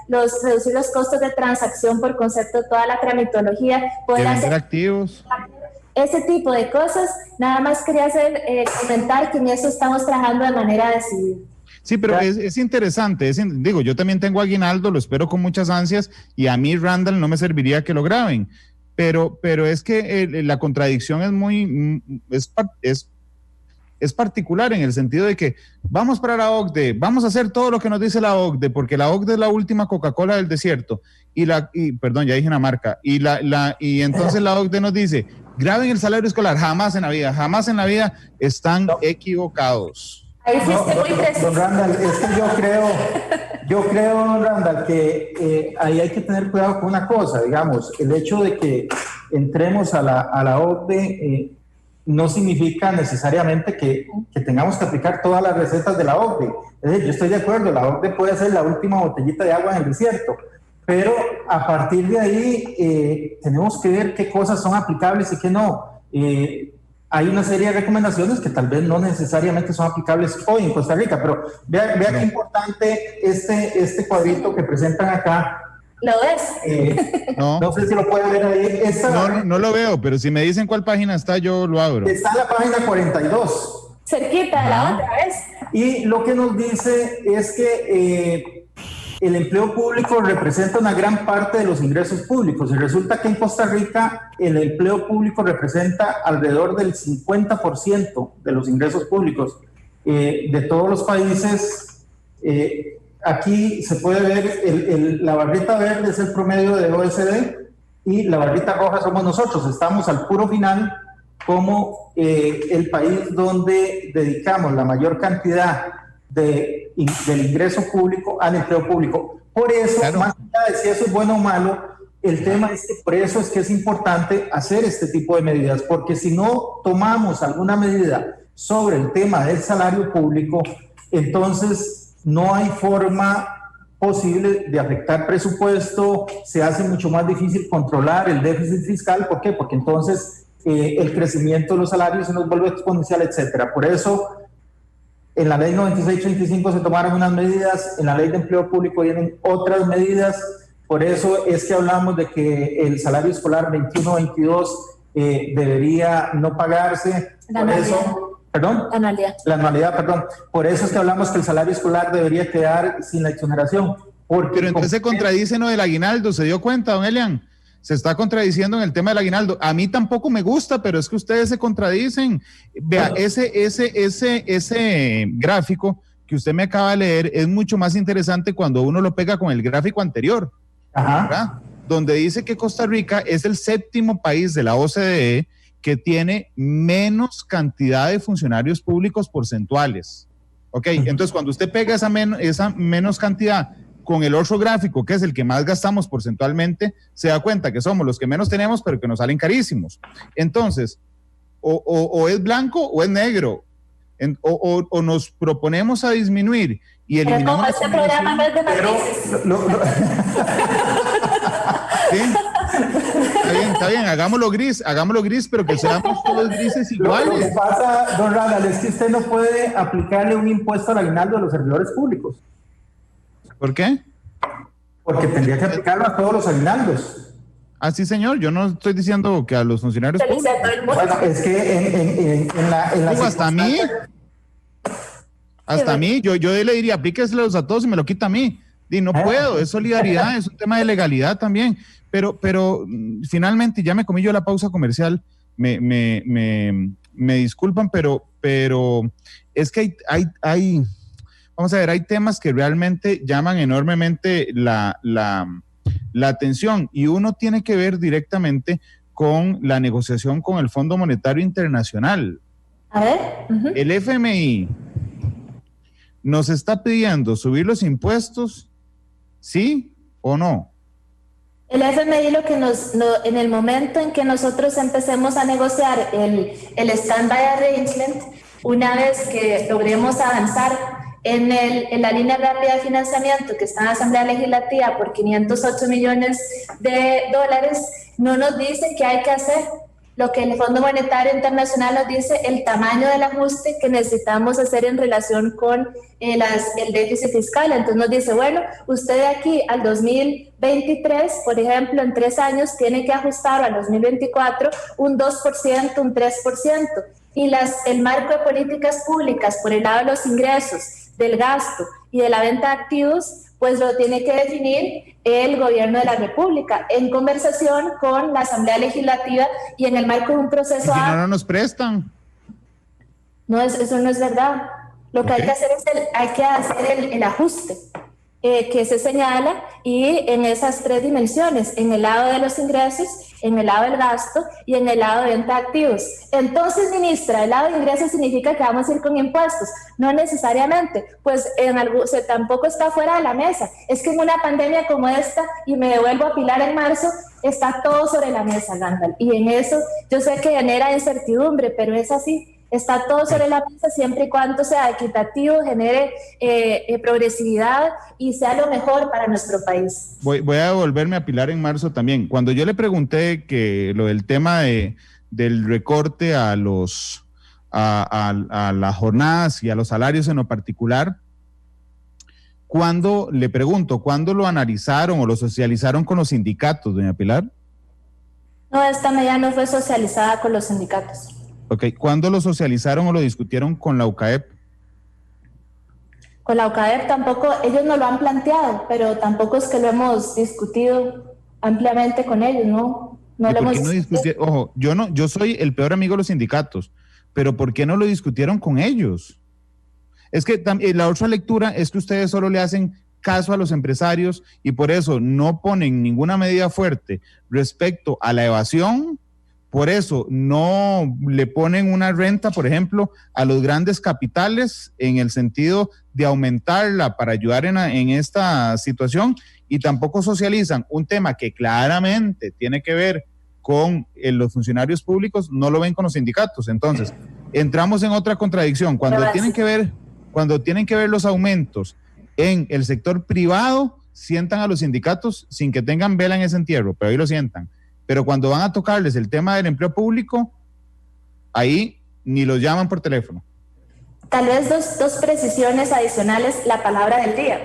reducir los costos de transacción por concepto de toda la tramitología, poder hacer
activos.
Ese tipo de cosas. Nada más quería comentar que en eso estamos trabajando de manera decidida.
Sí, pero es interesante, digo, yo también tengo aguinaldo, lo espero con muchas ansias, y a mí, Randall, no me serviría que lo graben, pero es que la contradicción es particular en el sentido de que vamos para la OCDE, vamos a hacer todo lo que nos dice la OCDE, porque la OCDE es la última Coca-Cola del desierto, perdón, ya dije una marca, y entonces la OCDE nos dice, graben el salario escolar, jamás en la vida están equivocados.
Don Randall, es que yo creo, don Randall, que ahí hay que tener cuidado con una cosa, digamos, el hecho de que entremos a la OCDE no significa necesariamente que tengamos que aplicar todas las recetas de la OCDE. Es decir, yo estoy de acuerdo, la OCDE puede ser la última botellita de agua en el desierto, pero a partir de ahí tenemos que ver qué cosas son aplicables y qué no. Hay una serie de recomendaciones que tal vez no necesariamente son aplicables hoy en Costa Rica, pero vea qué importante este cuadrito que presentan acá.
¿Lo ves?
No sé si lo pueden ver ahí.
No lo veo, pero si me dicen cuál página está, yo lo abro.
Está en la página 42.
Cerquita de la otra vez.
Y lo que nos dice es que el empleo público representa una gran parte de los ingresos públicos. Y resulta que en Costa Rica el empleo público representa alrededor del 50% de los ingresos públicos. De todos los países, aquí se puede ver, la barrita verde es el promedio de OECD y la barrita roja somos nosotros. Estamos al puro final como el país donde dedicamos la mayor cantidad del ingreso público al empleo público. Por eso, claro, más allá de si eso es bueno o malo, el tema es que por eso es que es importante hacer este tipo de medidas, porque si no tomamos alguna medida sobre el tema del salario público, entonces no hay forma posible de afectar presupuesto, se hace mucho más difícil controlar el déficit fiscal. ¿Por qué? Porque entonces el crecimiento de los salarios se nos vuelve exponencial, etcétera. Por eso, en la ley 9635 se tomaron unas medidas, en la ley de empleo público vienen otras medidas. Por eso es que hablamos de que el salario escolar 21-22 debería no pagarse. Por eso, ¿perdón? La anualidad, perdón. Por eso es que hablamos que el salario escolar debería quedar sin la exoneración.
Pero entonces se contradice lo del aguinaldo, ¿se dio cuenta, don Elian? Se está contradiciendo en el tema del aguinaldo. A mí tampoco me gusta, pero es que ustedes se contradicen. Vea, ese gráfico que usted me acaba de leer es mucho más interesante cuando uno lo pega con el gráfico anterior, ¿verdad? Donde dice que Costa Rica es el 7º país de la OCDE que tiene menos cantidad de funcionarios públicos porcentuales. Ok, entonces cuando usted pega esa menos cantidad con el otro gráfico, que es el que más gastamos porcentualmente, se da cuenta que somos los que menos tenemos, pero que nos salen carísimos. Entonces, o es blanco o es negro, o nos proponemos a disminuir y eliminamos...
Pero este programa no es de matices.
¿Sí? Está bien, hagámoslo gris, pero que seamos todos grises iguales.
Lo que pasa, don Randall, es que usted no puede aplicarle un impuesto al aguinaldo a los servidores públicos.
¿Por qué?
Porque tendría que aplicarlo a todos los aguinaldos.
Ah, sí, señor, yo no estoy diciendo que a los funcionarios públicos.
Bueno, es que en la
hasta a mí, yo le diría, aplíqueselos a todos y me lo quita a mí. Y no puedo, es solidaridad, es un tema de legalidad también. Pero finalmente, ya me comí yo la pausa comercial, me disculpan, pero es que hay vamos a ver, hay temas que realmente llaman enormemente la atención, y uno tiene que ver directamente con la negociación con el Fondo Monetario Internacional.
A ver.
El FMI nos está pidiendo subir los impuestos, ¿sí o no?
El FMI en el momento en que nosotros empecemos a negociar el Standby Arrangement, una vez que logremos avanzar en la línea rápida de financiamiento que está en la Asamblea Legislativa por 508 millones de dólares, no nos dice qué hay que hacer. Lo que el Fondo Monetario Internacional nos dice, el tamaño del ajuste que necesitamos hacer en relación con el déficit fiscal. Entonces nos dice, bueno, usted de aquí al 2023, por ejemplo, en 3 años, tiene que ajustar al 2024 un 2%, un 3%. Y el marco de políticas públicas por el lado de los ingresos, del gasto y de la venta de activos, pues lo tiene que definir el gobierno de la República en conversación con la Asamblea Legislativa y en el marco de un proceso...
¿Y si no nos prestan?
No, eso no es verdad. Lo que hay que hacer es el ajuste. que se señala, y en esas tres dimensiones, en el lado de los ingresos, en el lado del gasto y en el lado de venta de activos. Entonces, ministra, el lado de ingresos significa que vamos a ir con impuestos. No necesariamente, pues tampoco está fuera de la mesa. Es que en una pandemia como esta, y me devuelvo a Pilar en marzo, está todo sobre la mesa, Randall. Y en eso yo sé que genera incertidumbre, pero es así. Está todo sobre la mesa siempre y cuando sea equitativo, genere progresividad y sea lo mejor para nuestro país.
Voy a devolverme a Pilar en marzo también. Cuando yo le pregunté que lo del tema del recorte a las jornadas y a los salarios en lo particular, le pregunto, ¿cuándo lo analizaron o lo socializaron con los sindicatos, doña Pilar?
No, esta medida no fue socializada con los sindicatos.
Ok, ¿cuándo lo socializaron o lo discutieron con la UCAEP?
Con la UCAEP tampoco, ellos no lo han planteado, pero tampoco es que lo hemos discutido ampliamente con ellos, ¿no? No lo hemos discutido.
Ojo, yo soy el peor amigo de los sindicatos, pero ¿por qué no lo discutieron con ellos? Es que la otra lectura es que ustedes solo le hacen caso a los empresarios y por eso no ponen ninguna medida fuerte respecto a la evasión. Por eso no le ponen una renta, por ejemplo, a los grandes capitales en el sentido de aumentarla para ayudar en esta situación, y tampoco socializan un tema que claramente tiene que ver con los funcionarios públicos, no lo ven con los sindicatos. Entonces, entramos en otra contradicción. Cuando tienen que ver los aumentos en el sector privado, sientan a los sindicatos sin que tengan vela en ese entierro, pero ahí lo sientan. Pero cuando van a tocarles el tema del empleo público, ahí ni los llaman por teléfono.
Tal vez dos precisiones adicionales, la palabra del día.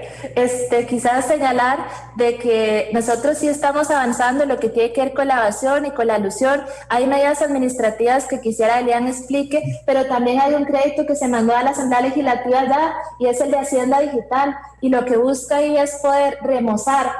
Quizás señalar de que nosotros sí estamos avanzando en lo que tiene que ver con la evasión y con la elusión. Hay medidas administrativas que quisiera Elian explique, pero también hay un crédito que se mandó a la Asamblea Legislativa ya, y es el de Hacienda Digital, y lo que busca ahí es poder remozar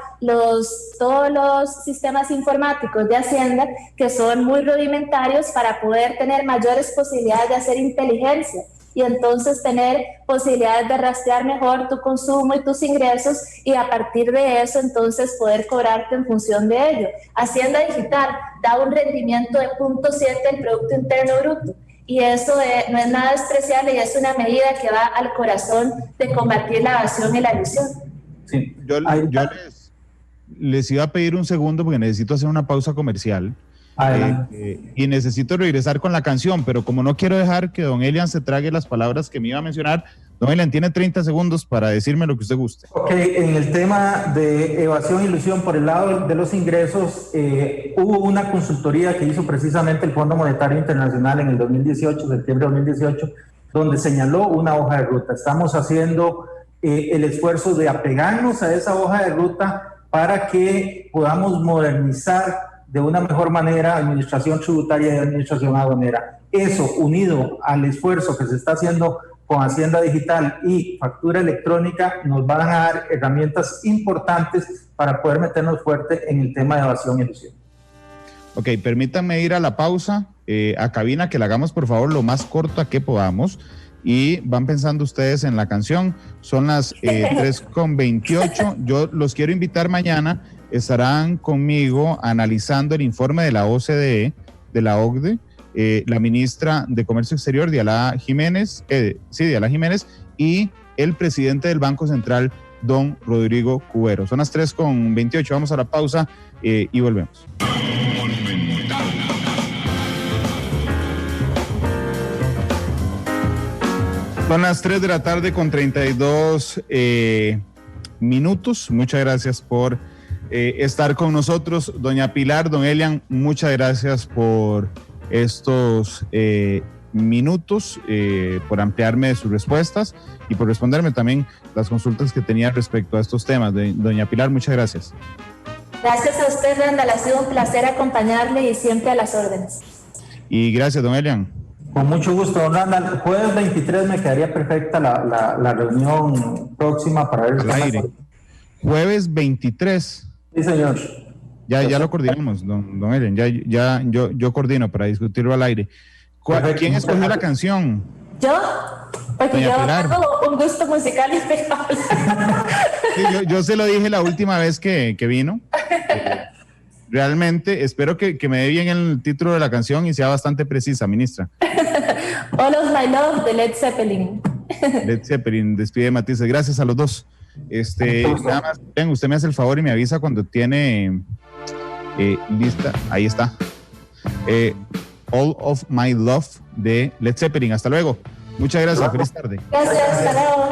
todos los sistemas informáticos de Hacienda, que son muy rudimentarios, para poder tener mayores posibilidades de hacer inteligencia y entonces tener posibilidades de rastrear mejor tu consumo y tus ingresos, y a partir de eso entonces poder cobrarte en función de ello. Hacienda Digital da un rendimiento de 0.7 del Producto Interno Bruto, y eso no es nada despreciable y es una medida que va al corazón de combatir la evasión y la elusión.
Sí, yo les iba a pedir un segundo porque necesito hacer una pausa comercial. Y necesito regresar con la canción, pero como no quiero dejar que don Elian se trague las palabras que me iba a mencionar, don Elian tiene 30 segundos para decirme lo que usted guste.
Ok, en el tema de evasión e ilusión por el lado de los ingresos, hubo una consultoría que hizo precisamente el Fondo Monetario Internacional en el 2018, septiembre de 2018, donde señaló una hoja de ruta. Estamos haciendo el esfuerzo de apegarnos a esa hoja de ruta para que podamos modernizar de una mejor manera administración tributaria y administración aduanera. Eso, unido al esfuerzo que se está haciendo con Hacienda Digital y factura electrónica, nos van a dar herramientas importantes para poder meternos fuerte en el tema de evasión y ilusión.
Ok, permítanme ir a la pausa, a cabina, que la hagamos por favor lo más corta que podamos, y van pensando ustedes en la canción. Son las 3:28. Yo los quiero invitar mañana. Estarán conmigo analizando el informe de la OCDE, de la OCDE, la ministra de Comercio Exterior, Diala Jiménez, y el presidente del Banco Central, don Rodrigo Cubero. Son las 3:28, vamos a la pausa y volvemos. Son las 3 de la tarde con 32 minutos. Muchas gracias por estar con nosotros. Doña Pilar, don Elian, muchas gracias por estos minutos, por ampliarme sus respuestas y por responderme también las consultas que tenía respecto a estos temas. Doña Pilar, muchas gracias.
Gracias a usted, Randall. Ha sido un placer acompañarle y siempre a las órdenes.
Y gracias, don Elian.
Con mucho gusto, don Randall. Jueves 23 me quedaría perfecta la reunión próxima para ver el
aire. Jueves 23.
Sí, señor.
Ya lo coordinamos, don Elian. Yo coordino para discutirlo al aire. ¿Quién escogió la canción?
Yo. Porque
Doña
yo
Pilar.
tengo un gusto musical impecable.
Sí, yo se lo dije la última vez que vino. Realmente espero que me dé bien el título de la canción y sea bastante precisa, ministra.
All of My Love de Led Zeppelin.
Led Zeppelin, despide matices. Gracias a los dos. Nada más, usted me hace el favor y me avisa cuando tiene lista. Ahí está. All of My Love de Led Zeppelin. Hasta luego. Muchas gracias. Feliz tarde.
Gracias, hasta luego.